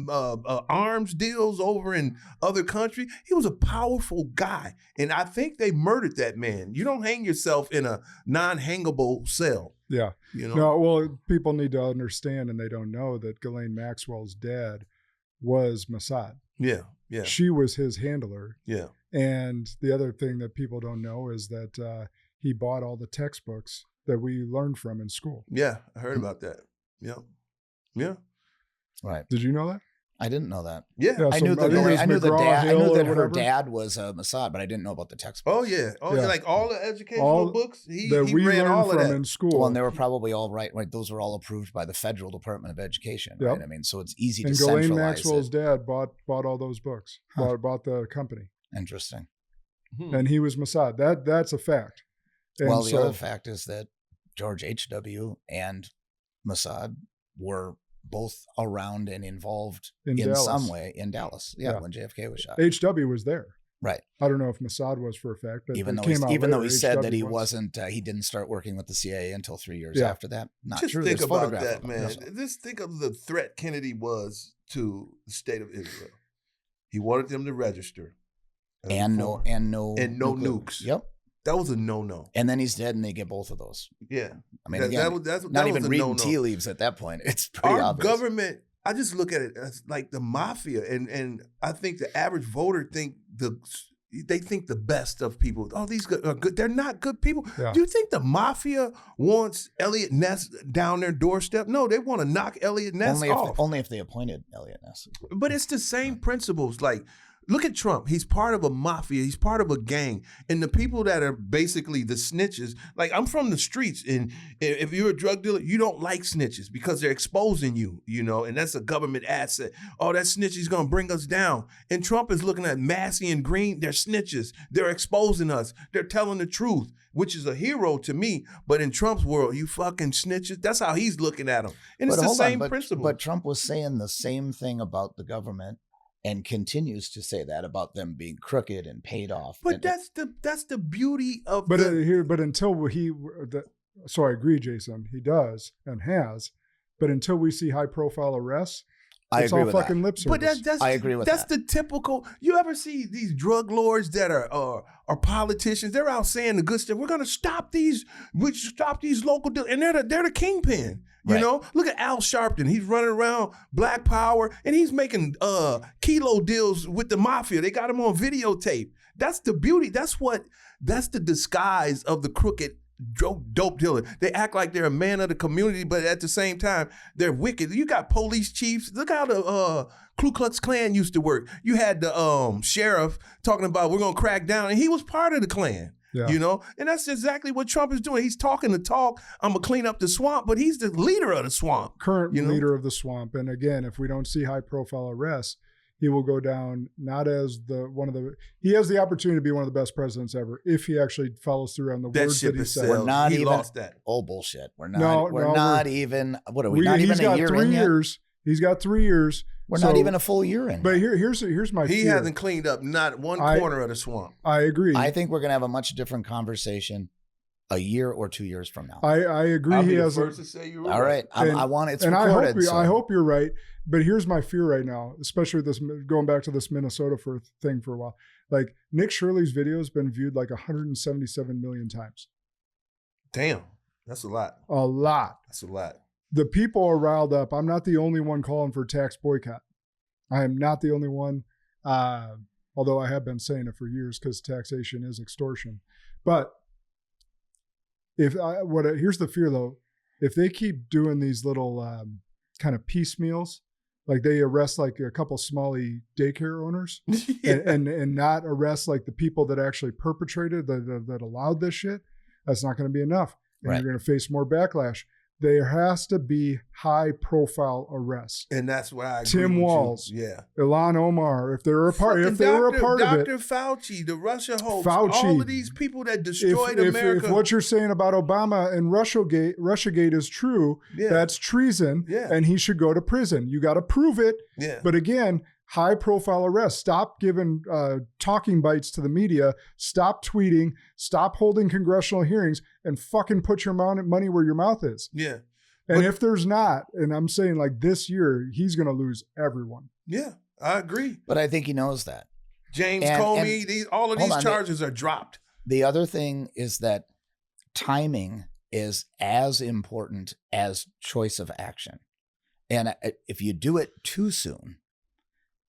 arms deals over in other countries. He was a powerful guy, and I think they murdered that man. You don't hang yourself in a non-hangable cell. Yeah. You know? No, well, people need to understand, and they don't know, that Ghislaine Maxwell's dad was Mossad. Yeah, yeah. She was his handler. Yeah. And the other thing that people don't know is that he bought all the textbooks that we learned from in school. Yeah, I heard about that. Yeah. Yeah. Right. Did you know that? I didn't know that. Yeah. I knew that her dad dad was a Mossad, but I didn't know about the textbooks. Oh yeah. Oh yeah. Like all the educational All books, he that we ran learned all of from that. in school. Well, and they were probably all right. Those were all approved by the Federal Department of Education, right? Yep. I mean, so it's easy to And centralize Ghislaine Maxwell's it. dad bought all those books. Bought the company, Interesting. and he was Mossad. That's a fact. And Well, the other fact is that George H.W. and Mossad were both around and involved in Dallas. some way in Dallas. Yeah, Yeah. when JFK was shot. HW was there. Right. I don't know if Mossad was for a fact, but Even it though came out though he later, said that HW he was. wasn't, he didn't start working with the CIA until 3 years Yeah. after that. Not Just true. think There's about photographs that, of him. man. Yes. Just think of the threat Kennedy was to the state of Israel. He wanted them to register. And no nuclear- nukes. Yep. That was a no-no. And then he's dead, and they get both of those. Yeah. I mean, That- again, that not was even a reading no-no. tea leaves at that point. It's pretty Our obvious. government, I just look at it as like the mafia, and I think the average voter think the best of people. Oh, these are good. They're not good people. Yeah. Do you think the mafia wants Elliot Ness down their doorstep? No, they want to knock Elliot Ness off. Only if they appointed Elliot Ness. But it's the same principles. Like, look at Trump. He's part of a mafia. He's part of a gang. And the people that are basically the snitches, like I'm from the streets, and if you're a drug dealer, you don't like snitches because they're exposing you, and that's a government asset. Oh, that snitch is going to bring us down. And Trump is looking at Massey and Green. They're snitches. They're exposing us. They're telling the truth, which is a hero to me. But in Trump's world, you fucking snitches. That's how he's looking at them. And it's the same principle. But Trump was saying the same thing about the government, and continues to say that about them being crooked and paid off. But that's the beauty of But so I agree, Jason. He does and has, but until we see high profile arrests, I it's agree all with fucking that. lip service. But I agree with that's that. the typical. You ever see these drug lords that are politicians? They're out saying the good stuff. We're gonna stop these. We stop these local deals, and they're the kingpin. You Right. know, look at Al Sharpton. He's running around Black Power, and he's making kilo deals with the mafia. They got him on videotape. That's the beauty. That's the disguise of the crooked dope dealer. They act like they're a man of the community, but at the same time, they're wicked. You got police chiefs. Look how the Ku Klux Klan used to work. You had the sheriff talking about we're going to crack down, and he was part of the Klan. Yeah. And that's exactly what Trump is doing. He's talking the talk. I'm going to clean up the swamp, but he's the leader of the swamp. Current leader of the swamp. And again, if we don't see high profile arrests, he will go down not as he has the opportunity to be one of the best presidents ever if he actually follows through on the That words ship that he is said. sailed. We're not He even lost that. Oh, bullshit. We're not. No, we're no, not we're- even. What are we? Not even He's a got year 3 in yet? years. He's got 3 years. We're So- not even a full year in. But here's my He fear. hasn't cleaned up not one corner of the swamp. I agree. I think we're going to have a much different conversation a year or 2 years from now. I agree. I'll he be the hasn't. first to say you're All right. I want it's and recorded. I hope you're right. But here's my fear right now, especially this going back to this Minnesota thing for a while. Like Nick Shirley's video has been viewed like 177 million times. Damn, that's a lot. A lot. That's a lot. The people are riled up. I'm not the only one calling for tax boycott. I am not the only one, although I have been saying it for years because taxation is extortion. But here's the fear though, if they keep doing these little kind of piecemeals, like they arrest like a couple smallie daycare owners and not arrest like the people that actually perpetrated that allowed this shit, that's not going to be enough. And Right. you're going to face more backlash. there has to be high profile arrests. And that's why I agree Tim with Walz, you. Yeah. Ilhan Omar, if they were a part of it. Dr. Fauci, the Russia hoax, Fauci. all of these people that destroyed America. If what you're saying about Obama and Russiagate is true, that's treason, and he should go to prison. You got to prove it. Yeah. But again, high profile arrests. Stop giving talking bites to the media. Stop tweeting. Stop holding congressional hearings, and fucking put your money where your mouth is. Yeah. And if there's not, and I'm saying like this year, he's going to lose everyone. Yeah, I agree. But I think he knows that. James Comey, all of these charges are dropped. The other thing is that timing is as important as choice of action. And if you do it too soon,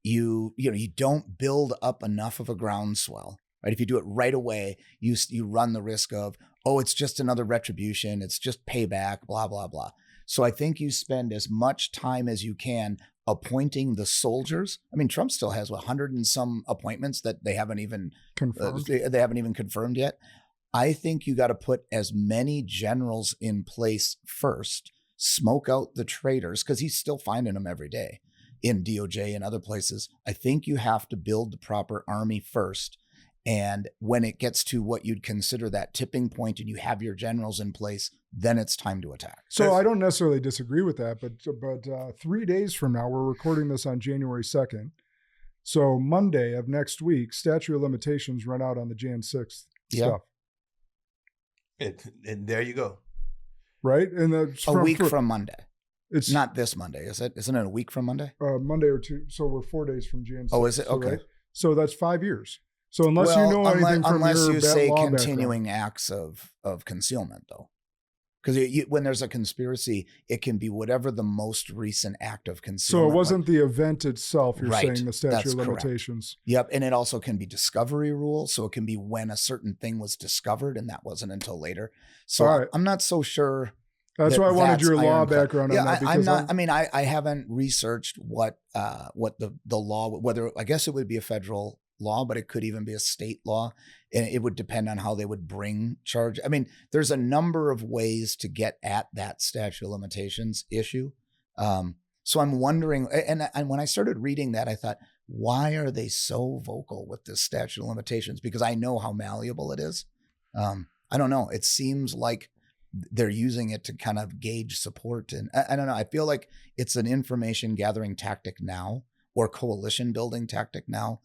you don't build up enough of a groundswell, right? If you do it right away, you run the risk of, it's just another retribution. It's just payback, blah, blah, blah. So I think you spend as much time as you can appointing the soldiers. I mean, Trump still has 100 and some appointments that they haven't even confirmed. They haven't even confirmed yet. I think you got to put as many generals in place first, smoke out the traitors, because he's still finding them every day in DOJ and other places. I think you have to build the proper army first. And when it gets to what you'd consider that tipping point and you have your generals in place, then it's time to attack. So I don't necessarily disagree with that, but 3 days from now, we're recording this on January 2nd. So Monday of next week, statute of limitations run out on the Jan 6th stuff. And there you go. Right? And a week from Monday. It's not this Monday, is it? Isn't it a week from Monday? Monday or two. So we're 4 days from Jan 6th. Oh, is it? Okay. Right? So that's 5 years. So unless you know anything from unless your you say law continuing background. acts of concealment, though, because when there's a conspiracy, it can be whatever the most recent act of concealment. So it wasn't the event itself. You're right. saying the statute That's of limitations. Correct. Yep, and it also can be discovery rule. So it can be when a certain thing was discovered, and that wasn't until later. So right. I'm not so sure. That's why I wanted your law background on that. I'm not. I mean, I haven't researched what the law, whether I guess it would be a federal law, but it could even be a state law, and it would depend on how they would bring charge. I mean, there's a number of ways to get at that statute of limitations issue. So I'm wondering, and when I started reading that, I thought, why are they so vocal with this statute of limitations? Because I know how malleable it is. I don't know. It seems like they're using it to kind of gauge support. And I don't know. I feel like it's an information gathering tactic now, or coalition building tactic now.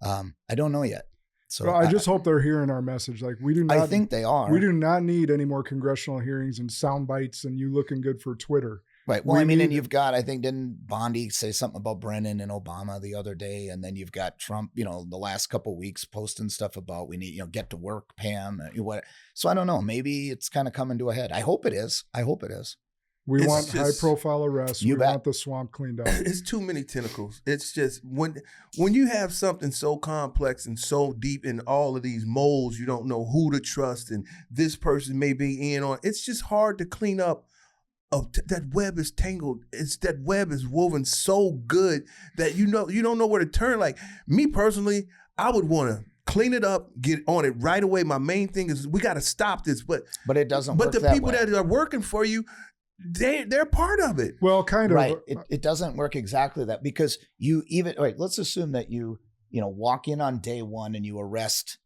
I don't know yet. So well, I just hope they're hearing our message. Like we do not. I think they are. We do not need any more congressional hearings and sound bites and you looking good for Twitter. Right. Well, and you've got, I think, didn't Bondi say something about Brennan and Obama the other day? And then you've got Trump, the last couple of weeks posting stuff about we need, get to work, Pam. What? So I don't know. Maybe it's kind of coming to a head. I hope it is. We want high-profile arrests. We want the swamp cleaned up. It's too many tentacles. It's just when you have something so complex and so deep in all of these molds, you don't know who to trust, and this person may be in on. It's just hard to clean up. That web is tangled. That web is woven so good that you don't know where to turn. Like me personally, I would want to clean it up, get on it right away. My main thing is we got to stop this. But it doesn't. But work the people that are working for you. They're part of it. Well, kind of. Right. It doesn't work exactly that, because let's assume that you walk in on day one and you arrest,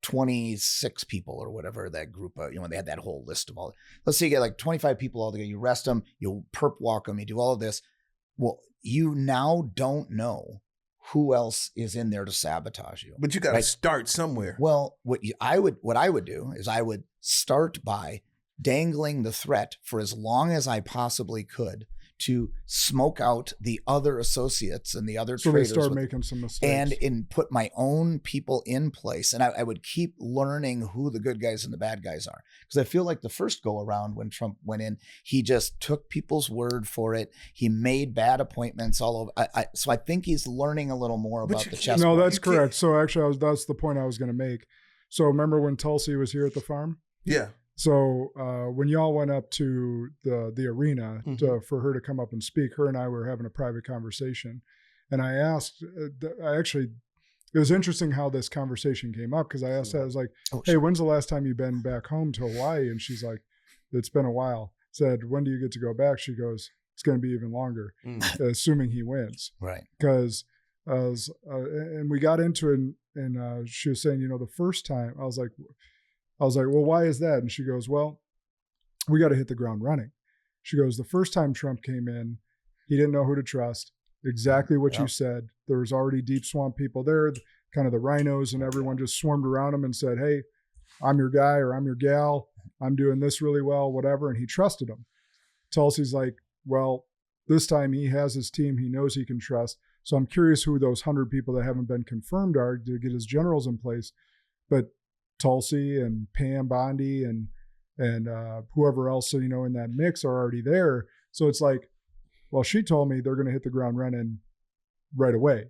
26 people or whatever that group of, they had that whole list of all. Let's say you get like 25 people all together. You arrest them, you perp walk them, you do all of this. Well, you now don't know who else is in there to sabotage you. But you got to start somewhere. Well, what I would do is I would start by dangling the threat for as long as I possibly could to smoke out the other associates and the other traitors. So they start making some mistakes. And put my own people in place. And I would keep learning who the good guys and the bad guys are. Because I feel like the first go around when Trump went in, he just took people's word for it. He made bad appointments all over. So I think he's learning a little more about the chess. No, that's correct. So actually, that's the point I was going to make. So remember when Tulsi was here at the farm? Yeah. So when y'all went up to the arena for her to come up and speak, her and I were having a private conversation. And I asked, it was interesting how this conversation came up, because I asked her, I was like, hey, when's the last time you've been back home to Hawaii? And she's like, it's been a while. said, when do you get to go back? She goes, it's going to be even longer, assuming he wins. Right. Because, and we got into it, and she was saying, the first time, I was like, well, why is that? And she goes, well, we got to hit the ground running. She goes, the first time Trump came in, he didn't know who to trust. Exactly what you said. There was already deep swamp people there, kind of the rhinos, and everyone just swarmed around him and said, hey, I'm your guy or I'm your gal. I'm doing this really well, whatever. And he trusted him. Tulsi's like, well, this time he has his team he knows he can trust. So I'm curious who those 100 people that haven't been confirmed are to get his generals in place. But Tulsi and Pam Bondi and whoever else, in that mix are already there. So it's like, well, she told me they're going to hit the ground running right away.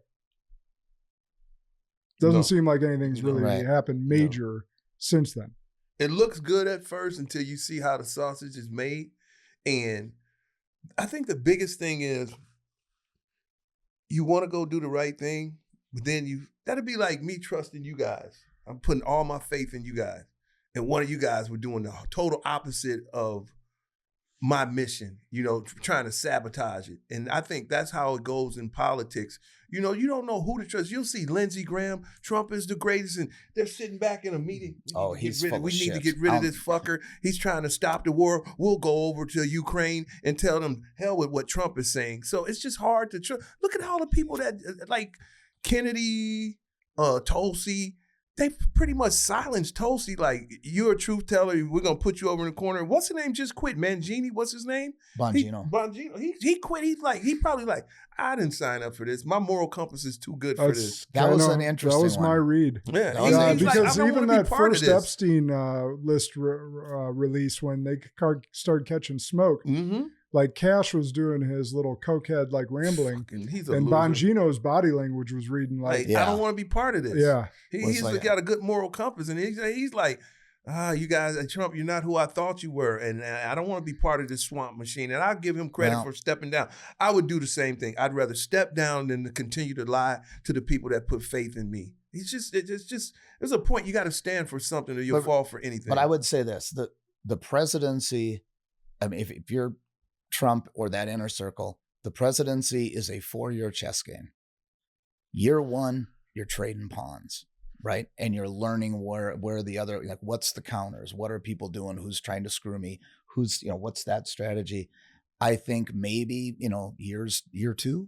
Doesn't seem like anything's really happened major since then. It looks good at first until you see how the sausage is made. And I think the biggest thing is you want to go do the right thing, but then that'd be like me trusting you guys. I'm putting all my faith in you guys. And one of you guys were doing the total opposite of my mission, trying to sabotage it. And I think that's how it goes in politics. You don't know who to trust. You'll see Lindsey Graham, Trump is the greatest, and they're sitting back in a meeting. We need to get rid of this fucker. He's trying to stop the war. We'll go over to Ukraine and tell them hell with what Trump is saying. So it's just hard to trust. Look at all the people that like Kennedy, Tulsi. They pretty much silenced Tulsi, like, you're a truth teller, we're going to put you over in the corner. What's his name just quit? Mangini, what's his name? Bongino. He quit. He probably like, I didn't sign up for this. My moral compass is too good for this. That was an interesting That was one. my read. Yeah. Because even that first Epstein list release, when they started catching smoke, like Cash was doing his little cokehead like rambling, and Bongino's body language was reading like, I don't want to be part of this. Yeah, he's got a good moral compass, and he's like, you guys, Trump, you're not who I thought you were, and I don't want to be part of this swamp machine. And I'll give him credit for stepping down. I would do the same thing. I'd rather step down than to continue to lie to the people that put faith in me. There's a point you got to stand for something, or you'll fall for anything. But I would say this: the presidency. I mean, if you're Trump or that inner circle, the presidency is a 4-year chess game. Year 1, you're trading pawns, right? And you're learning where the other, like, what's the counters? What are people doing? Who's trying to screw me? What's that strategy? I think maybe, year 2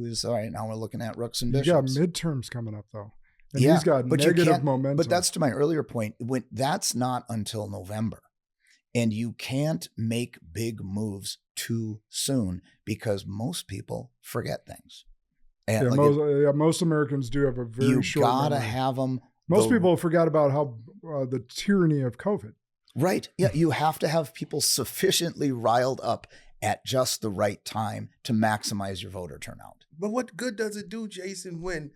is all right. Now we're looking at rooks and bishops. You got midterms coming up though. And he's got negative momentum. But that's to my earlier point. That's not until November. And you can't make big moves too soon because most people forget things. And most Americans do have a very short memory. You gotta have them. Most people forgot about how the tyranny of COVID. Right. Yeah. You have to have people sufficiently riled up at just the right time to maximize your voter turnout. But what good does it do, Jason, when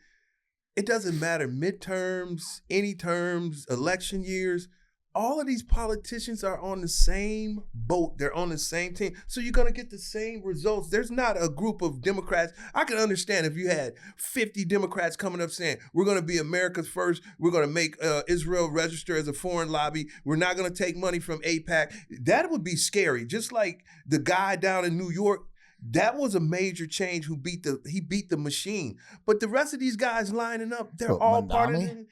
it doesn't matter midterms, any terms, election years? All of these politicians are on the same boat. They're on the same team. So you're going to get the same results. There's not a group of Democrats. I can understand if you had 50 Democrats coming up saying, we're going to be America's first. We're going to make Israel register as a foreign lobby. We're not going to take money from AIPAC. That would be scary. Just like the guy down in New York, that was a major change. He beat the machine. But the rest of these guys lining up, they're all Mandami? part of it.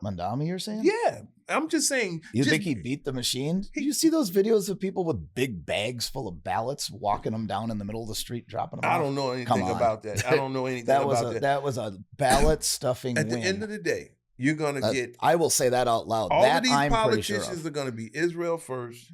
Mandami, you're saying? Yeah. I'm just saying. You think he beat the machine? Did you see those videos of people with big bags full of ballots walking them down in the middle of the street, dropping them off? I don't know anything about that. I don't know anything about that. That was a ballot stuffing At win. the end of the day, you're going to get. I will say that out loud. All that of these I'm politicians are going to be Israel first,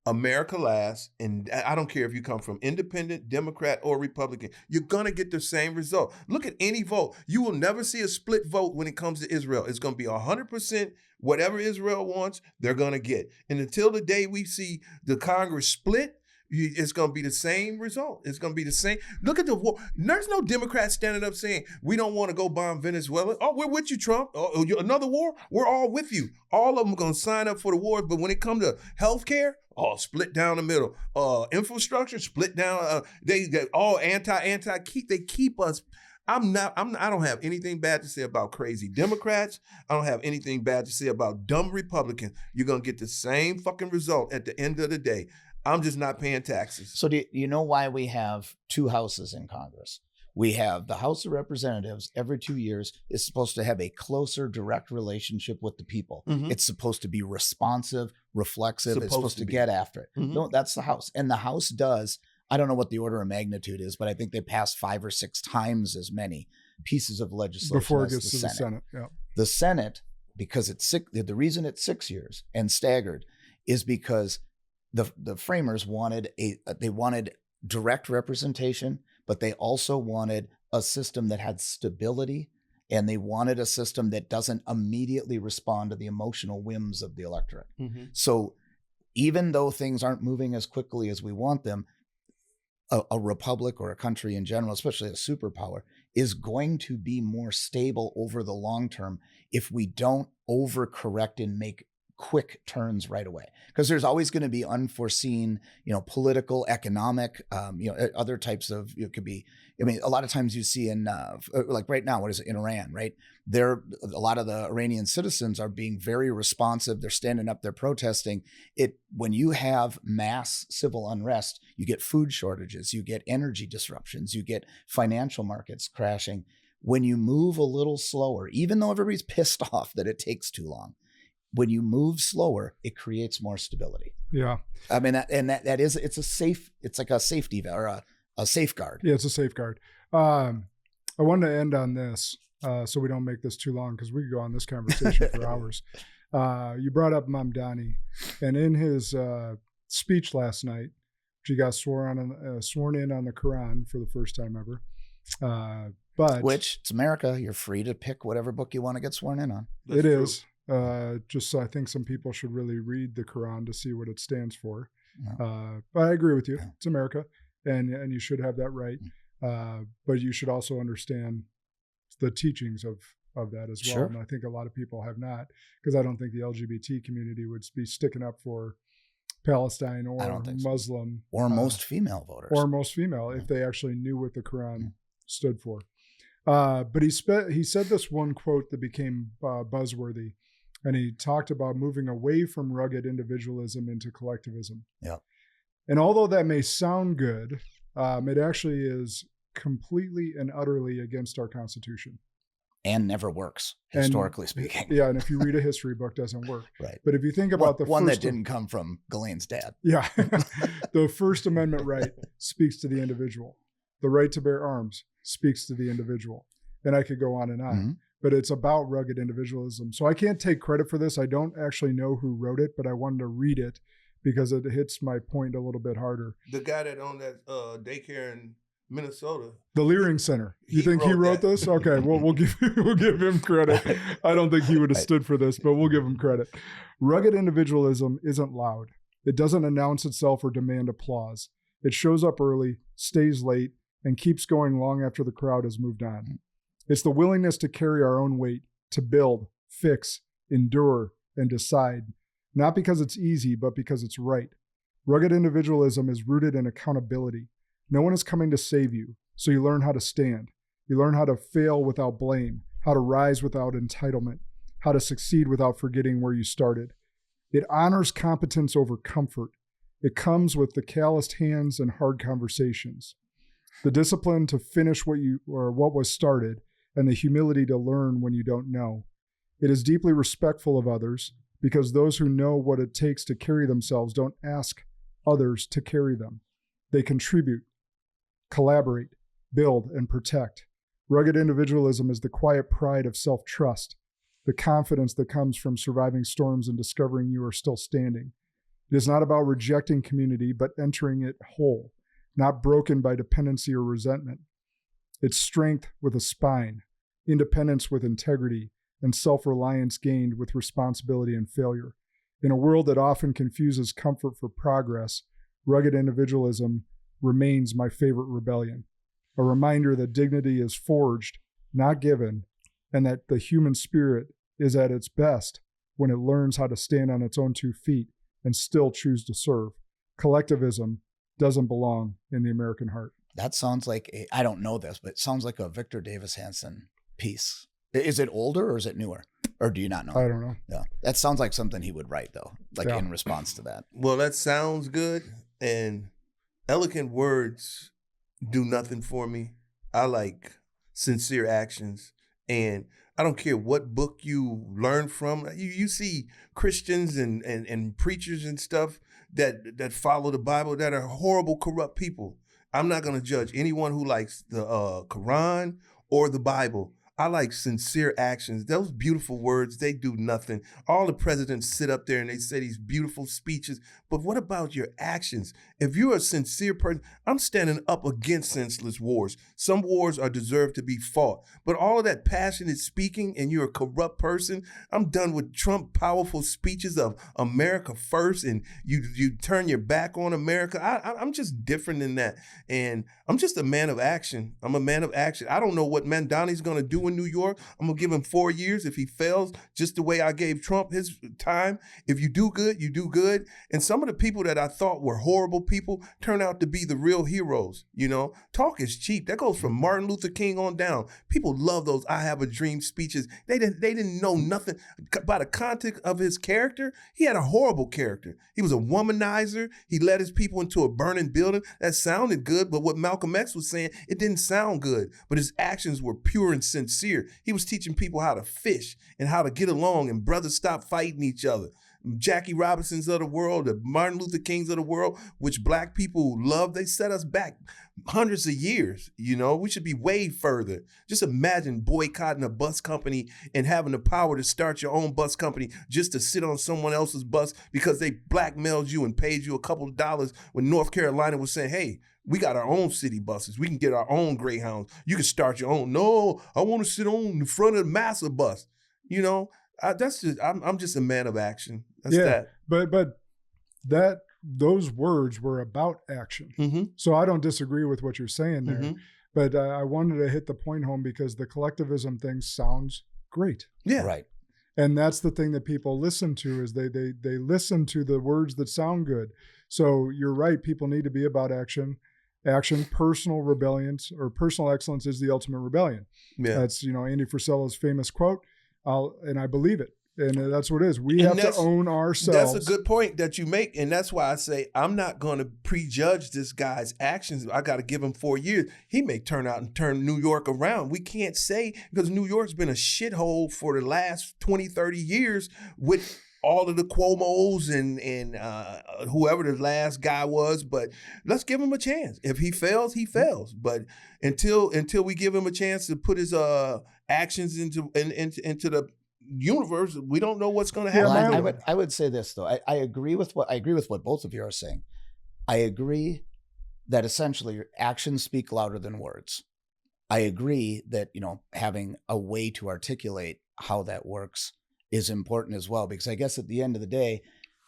America last, and I don't care if you come from independent, Democrat, or Republican. You're going to get the same result. Look at any vote. You will never see a split vote when it comes to Israel. It's going to be 100% whatever Israel wants, they're going to get. And until the day we see the Congress split, it's going to be the same result. It's going to be the same. Look at the war. There's no Democrats standing up saying, we don't want to go bomb Venezuela. Oh, we're with you, Trump. Oh, another war? We're all with you. All of them are going to sign up for the war. But when it comes to healthcare, split down the middle. Infrastructure, split down. They all they keep us. I don't have anything bad to say about crazy Democrats. I don't have anything bad to say about dumb Republicans. You're going to get the same fucking result at the end of the day. I'm just not paying taxes. So do you know why we have two houses in Congress? We have the House of Representatives every 2 years is supposed to have a closer, direct relationship with the people. Mhm. It's supposed to be responsive, reflexive. It's supposed to be. get after it. Mhm. No, that's the House. And the House does, I don't know what the order of magnitude is, but I think they pass 5 or 6 times as many pieces of legislation Before it as gets the to the Senate. Senate. Yeah. The Senate, because it's the reason it's 6 years and staggered is because the framers wanted they wanted direct representation, but they also wanted a system that had stability, and they wanted a system that doesn't immediately respond to the emotional whims of the electorate. Mhm. So even though things aren't moving as quickly as we want them, a republic or a country in general, especially a superpower, is going to be more stable over the long term if we don't overcorrect and make quick turns right away. Because there's always going to be unforeseen, political, economic, other types of, it could be, a lot of times you see in, like right now, what is it, in Iran, right? A lot of the Iranian citizens are being very responsive. They're standing up, they're protesting. When you have mass civil unrest, you get food shortages, you get energy disruptions, you get financial markets crashing. When you move a little slower, even though everybody's pissed off that it takes too long, when you move slower, it creates more stability. Yeah. I mean, it's like a safety or a safeguard. Yeah, it's a safeguard. I wanted to end on this so we don't make this too long, because we could go on this conversation for hours. You brought up Mamdani, and in his speech last night, he got sworn in on the Quran for the first time ever. But it's America. You're free to pick whatever book you want to get sworn in on. That's it true. is. Just so I think some people should really read the Quran to see what it stands for. Yeah. But I agree with you. Yeah. It's America, and you should have that right. But you should also understand the teachings of that as well. Sure. And I think a lot of people have not, because I don't think the LGBT community would be sticking up for Palestine or I don't think so. Muslim Or most female voters. or most female if they actually knew what the Quran stood for. But he said this one quote that became buzzworthy, and he talked about moving away from rugged individualism into collectivism. Yeah. And although that may sound good, it actually is completely and utterly against our Constitution. And never works, historically speaking. Yeah, and if you read a history book, doesn't work. Right. But if you think about one that didn't come from Ghislaine's dad. Yeah. The First Amendment right speaks to the individual. The right to bear arms speaks to the individual. And I could go on and on. Mm-hmm. But it's about rugged individualism. So I can't take credit for this. I don't actually know who wrote it, but I wanted to read it because it hits my point a little bit harder. The guy that owned that daycare in Minnesota. The Leering Center. You think he wrote that. this? Okay, well, we'll give him credit. I don't think he would have stood for this, but we'll give him credit. Rugged individualism isn't loud. It doesn't announce itself or demand applause. It shows up early, stays late, and keeps going long after the crowd has moved on. It's the willingness to carry our own weight, to build, fix, endure, and decide, not because it's easy, but because it's right. Rugged individualism is rooted in accountability. No one is coming to save you, so you learn how to stand. You learn how to fail without blame, how to rise without entitlement, how to succeed without forgetting where you started. It honors competence over comfort. It comes with the calloused hands and hard conversations. The discipline to finish what was started, and the humility to learn when you don't know. It is deeply respectful of others because those who know what it takes to carry themselves don't ask others to carry them. They contribute, collaborate, build, and protect. Rugged individualism is the quiet pride of self-trust, the confidence that comes from surviving storms and discovering you are still standing. It is not about rejecting community, but entering it whole, not broken by dependency or resentment. It's strength with a spine, independence with integrity, and self-reliance gained with responsibility and failure. In a world that often confuses comfort for progress, rugged individualism remains my favorite rebellion, a reminder that dignity is forged, not given, and that the human spirit is at its best when it learns how to stand on its own 2 feet and still choose to serve. Collectivism doesn't belong in the American heart. That sounds like I don't know this, but it sounds like a Victor Davis Hanson piece. Is it older or is it newer? Or do you not know? I don't know. Yeah. That sounds like something he would write though, in response to that. Well, that sounds good. And eloquent words do nothing for me. I like sincere actions. And I don't care what book you learn from. You see Christians and preachers and stuff that follow the Bible that are horrible, corrupt people. I'm not going to judge anyone who likes the Quran or the Bible. I like sincere actions. Those beautiful words, they do nothing. All the presidents sit up there and they say these beautiful speeches, but what about your actions? If you're a sincere person, I'm standing up against senseless wars. Some wars are deserved to be fought, but all of that passionate speaking and you're a corrupt person, I'm done with Trump powerful speeches of America first and you turn your back on America. I'm just different than that. And I'm just a man of action. I'm a man of action. I don't know what Mandani's going to do in New York. I'm going to give him 4 years. If he fails, just the way I gave Trump his time, if you do good, you do good. And some of the people that I thought were horrible people turn out to be the real heroes. You know, talk is cheap. That goes from Martin Luther King on down. People love those I have a dream speeches. They didn't know nothing by the context of his character. He had a horrible character. He was a womanizer. He led his people into a burning building. That sounded good, but what Malcolm X was saying, it didn't sound good. But his actions were pure and sincere. He was teaching people how to fish and how to get along and brothers stop fighting each other. Jackie Robinsons of the world, the Martin Luther Kings of the world, which black people love, they set us back hundreds of years. You know, we should be way further. Just imagine boycotting a bus company and having the power to start your own bus company just to sit on someone else's bus because they blackmailed you and paid you a couple of dollars when North Carolina was saying, hey, we got our own city buses. We can get our own Greyhounds. You can start your own. No, I want to sit on the front of the Massa bus. You know, I'm just a man of action. That's that. But those words were about action. Mm-hmm. So I don't disagree with what you're saying there. Mm-hmm. But I wanted to hit the point home because the collectivism thing sounds great. Yeah. Right. And that's the thing that people listen to is they listen to the words that sound good. So you're right. People need to be about action. Personal rebellions or personal excellence is the ultimate rebellion. Yeah. That's, Andy Frisella's famous quote. And I believe it. And that's what it is. We have to own ourselves. That's a good point that you make. And that's why I say I'm not going to prejudge this guy's actions. I got to give him 4 years. He may turn out and turn New York around. We can't say because New York's been a shithole for the last 20, 30 years with all of the Cuomos and whoever the last guy was. But let's give him a chance. If he fails, he fails. But until we give him a chance to put his actions into the universe, we don't know what's going to happen. Well, I would say this though. I agree with what both of you are saying. I agree that essentially your actions speak louder than words. I agree that having a way to articulate how that works is important as well, because I guess at the end of the day,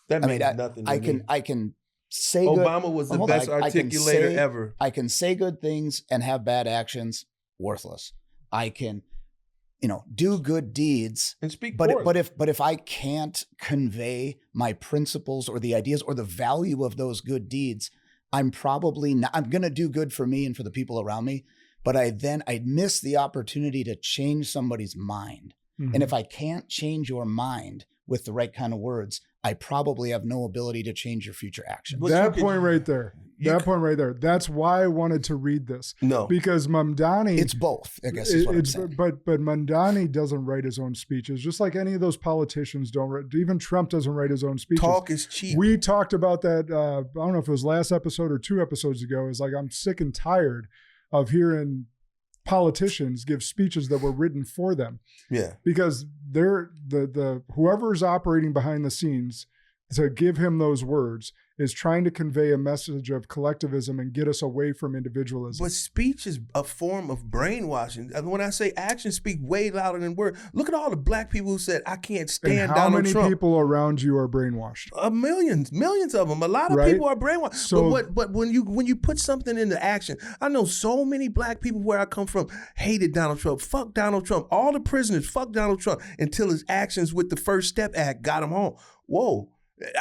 that means nothing. I can say Obama was the best articulator ever. I can say good things and have bad actions. Worthless. I can do good deeds and speak. But if I can't convey my principles or the ideas or the value of those good deeds, I'm probably not. I'm going to do good for me and for the people around me, but I miss the opportunity to change somebody's mind. Mm-hmm. And if I can't change your mind with the right kind of words, I probably have no ability to change your future actions. That point right there. That's why I wanted to read this. No. Because Mamdani... It's both, I guess is what I'm saying. But Mamdani doesn't write his own speeches, just like any of those politicians don't write. Even Trump doesn't write his own speeches. Talk is cheap. We talked about that, I don't know if it was last episode or 2 episodes ago. It's like, I'm sick and tired of hearing politicians give speeches that were written for them. Yeah. Because they're the whoever's operating behind the scenes to give him those words is trying to convey a message of collectivism and get us away from individualism. But speech is a form of brainwashing. When I say actions speak way louder than words, look at all the black people who said, I can't stand Donald Trump. And how many people around you are brainwashed? Millions of them. A lot of people are brainwashed. So, but when you put something into action, I know so many black people where I come from hated Donald Trump. Fuck Donald Trump. All the prisoners, fuck Donald Trump until his actions with the First Step Act got him home. Whoa.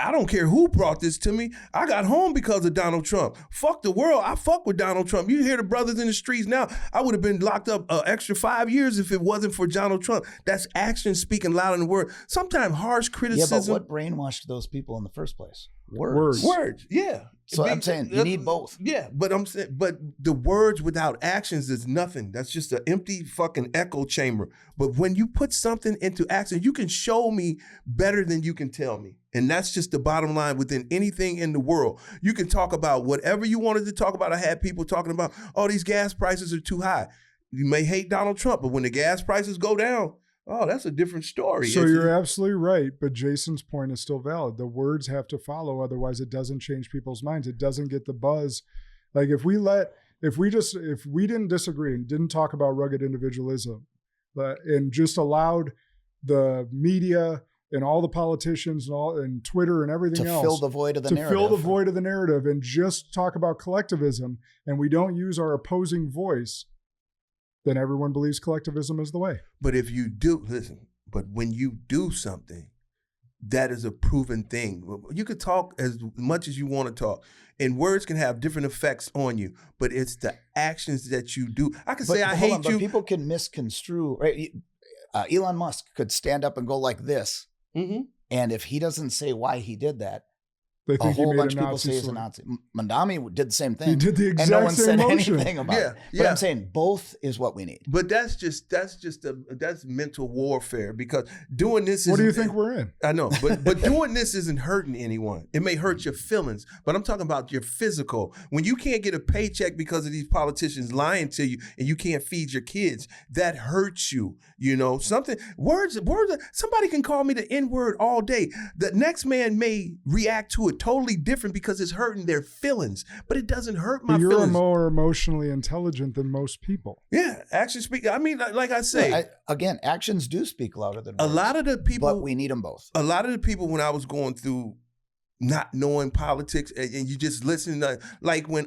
I don't care who brought this to me. I got home because of Donald Trump. Fuck the world. I fuck with Donald Trump. You hear the brothers in the streets now. I would have been locked up an extra 5 years if it wasn't for Donald Trump. That's action speaking louder than words. Sometimes harsh criticism. Yeah, but what brainwashed those people in the first place? Words. Words, yeah. So I'm saying you need both. Yeah, but I'm saying, but the words without actions is nothing. That's just an empty fucking echo chamber. But when you put something into action, you can show me better than you can tell me. And that's just the bottom line within anything in the world. You can talk about whatever you wanted to talk about. I had people talking about, oh, these gas prices are too high. You may hate Donald Trump, but when the gas prices go down, oh, that's a different story. So you're absolutely right, but Jason's point is still valid. The words have to follow, otherwise it doesn't change people's minds. It doesn't get the buzz. Like if we didn't disagree and didn't talk about rugged individualism, and just allowed the media and all the politicians and Twitter and everything else to fill the void of the narrative. To fill the void of the narrative and just talk about collectivism, and we don't use our opposing voice, then everyone believes collectivism is the way. But if you do, listen, but when you do something, that is a proven thing. You could talk as much as you want to talk, and words can have different effects on you, but it's the actions that you do. I can say I hate you. But people can misconstrue, right? Elon Musk could stand up and go like this, and if he doesn't say why he did that, They a think whole he made bunch a of people Nazi say he's a sword. Nazi. Mandami did the same thing. He did the exact and no one same said motion. anything about it. But I'm saying both is what we need. But that's mental warfare, because doing this. What do you think we're in? I know, but doing this isn't hurting anyone. It may hurt your feelings, but I'm talking about your physical. When you can't get a paycheck because of these politicians lying to you, and you can't feed your kids, that hurts you. You know, words. Somebody can call me the N-word all day. The next man may react to it totally different because it's hurting their feelings, but it doesn't hurt my You're feelings. more emotionally intelligent than most people. Yeah, actions speak. I mean, like I say, Again, actions do speak louder than a words. lot of the people. But we need them both. A lot of the people, when I was going through not knowing politics, and you just listen to, like when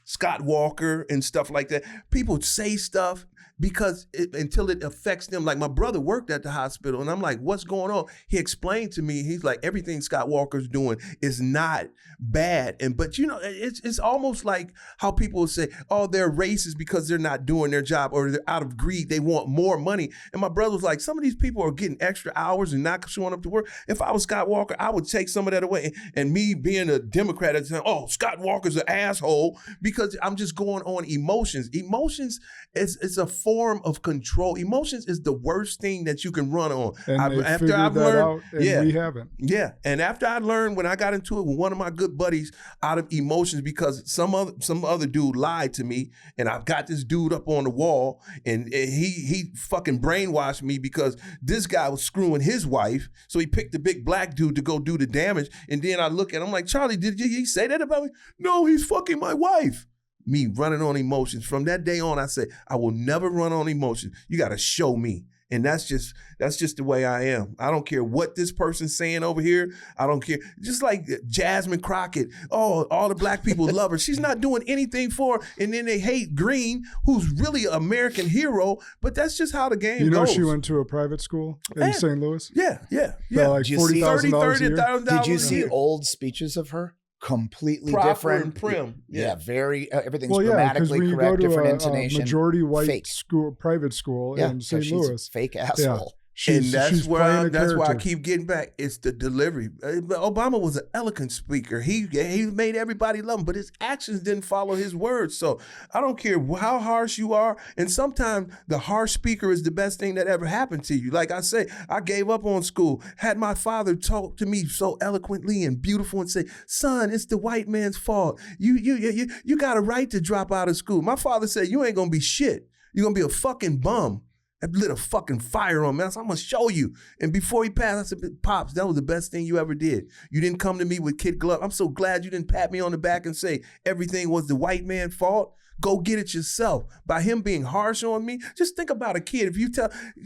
Scott Walker and stuff like that, people say stuff because until it affects them. Like my brother worked at the hospital, and I'm like, what's going on? He explained to me, he's like, everything Scott Walker's doing is not bad. But you know, it's almost like how people will say, oh, they're racist because they're not doing their job, or they're out of greed, they want more money. And my brother was like, some of these people are getting extra hours and not showing up to work. If I was Scott Walker, I would take some of that away. And me being a Democrat, I'd say, oh, Scott Walker's an asshole, because I'm just going on emotions. Emotions is a form of control. Emotions is the worst thing that you can run on. And after I've learned, we haven't. Yeah, and after I learned, when I got into it with one of my good buddies, out of emotions, because some other dude lied to me, and I've got this dude up on the wall, and he fucking brainwashed me because this guy was screwing his wife, so he picked the big black dude to go do the damage. And then I look at him like, Charlie, did he say that about me? No, he's fucking my wife. Me running on emotions. From that day on, I said, I will never run on emotions. You got to show me. And that's just the way I am. I don't care what this person's saying over here. I don't care. Just like Jasmine Crockett. Oh, all the black people love her. She's not doing anything for her. And then they hate Green, who's really an American hero. But that's just how the game goes. You know, she went to a private school in St. Louis? Yeah. Like $40,000 a year. Did you see old speeches of her? Completely proper different, and prim. Yeah, very everything's Because grammatically when you correct, go to different a intonation. majority white fake. private school in St. she's Louis, a fake asshole. And that's why I character. keep getting back. It's the delivery. Obama was an eloquent speaker. He made everybody love him, but his actions didn't follow his words. So I don't care how harsh you are. And sometimes the harsh speaker is the best thing that ever happened to you. Like I say, I gave up on school. Had my father talk to me so eloquently and beautiful and say, son, it's the white man's fault. You got a right to drop out of school. My father said, you ain't gonna be shit. You're gonna be a fucking bum. I lit a fucking fire on me. I said, I'm gonna show you. And before he passed, I said, Pops, that was the best thing you ever did. You didn't come to me with kid glove. I'm so glad you didn't pat me on the back and say everything was the white man's fault. Go get it yourself. By him being harsh on me, just think about a kid. If you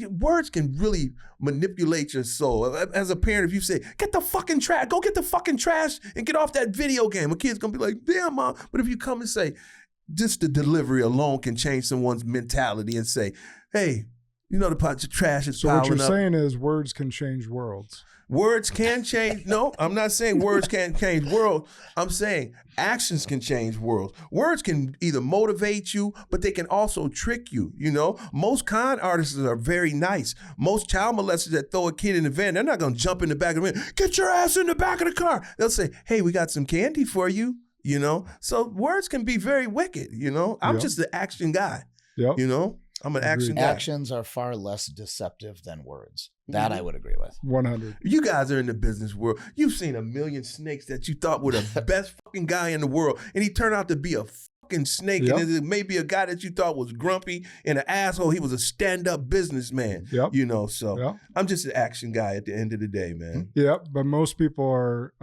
words can really manipulate your soul. As a parent, if you say, get the fucking trash, go get the fucking trash and get off that video game, a kid's gonna be like, damn, Mom. But if you come and say, just the delivery alone can change someone's mentality and say, hey, You know, the trash is So piling what you're up. saying is words can change worlds. Words can change. No, I'm not saying words can't change world. I'm saying actions can change worlds. Words can either motivate you, but they can also trick you. You know, most con artists are very nice. Most child molesters that throw a kid in the van, they're not going to jump in the back of the van. Get your ass in the back of the car. They'll say, hey, we got some candy for you. You know, so words can be very wicked. You know, I'm just the action guy. Yep. You know, I'm an action guy. Actions are far less deceptive than words. That I would agree with. 100. You guys are in the business world. You've seen a million snakes that you thought were the best fucking guy in the world, and he turned out to be a fucking snake. Yep. And it may be a guy that you thought was grumpy and an asshole. He was a stand-up businessman. Yep. You know, so Yep. I'm just an action guy at the end of the day, man. Yep, but most people are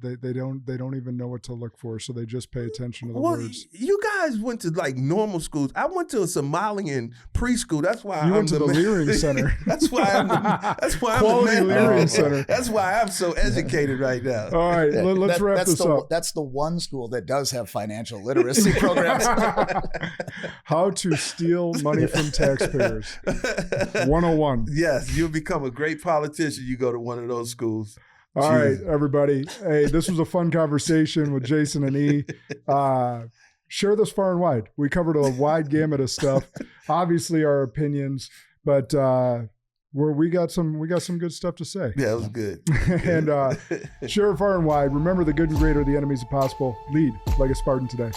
they don't even know what to look for, so they just pay attention to the Well, words. you guys went to like normal schools. I went to a Somalian preschool. That's why You I'm went to the Leering Center. That's why I'm the Quality man. Leering Center. That's why I'm so educated right now. All right, let's wrap that's this the, up. That's the one school that does have financial literacy programs. How to steal money from taxpayers. 101. Yes, you'll become a great politician. You go to one of those schools. All right, everybody. Hey, this was a fun conversation with Jason and E. Share this far and wide. We covered a wide gamut of stuff. Obviously, our opinions, but we got some good stuff to say. Yeah, it was good. And share it far and wide. Remember, the good and great are the enemies of possible. Lead like a Spartan today.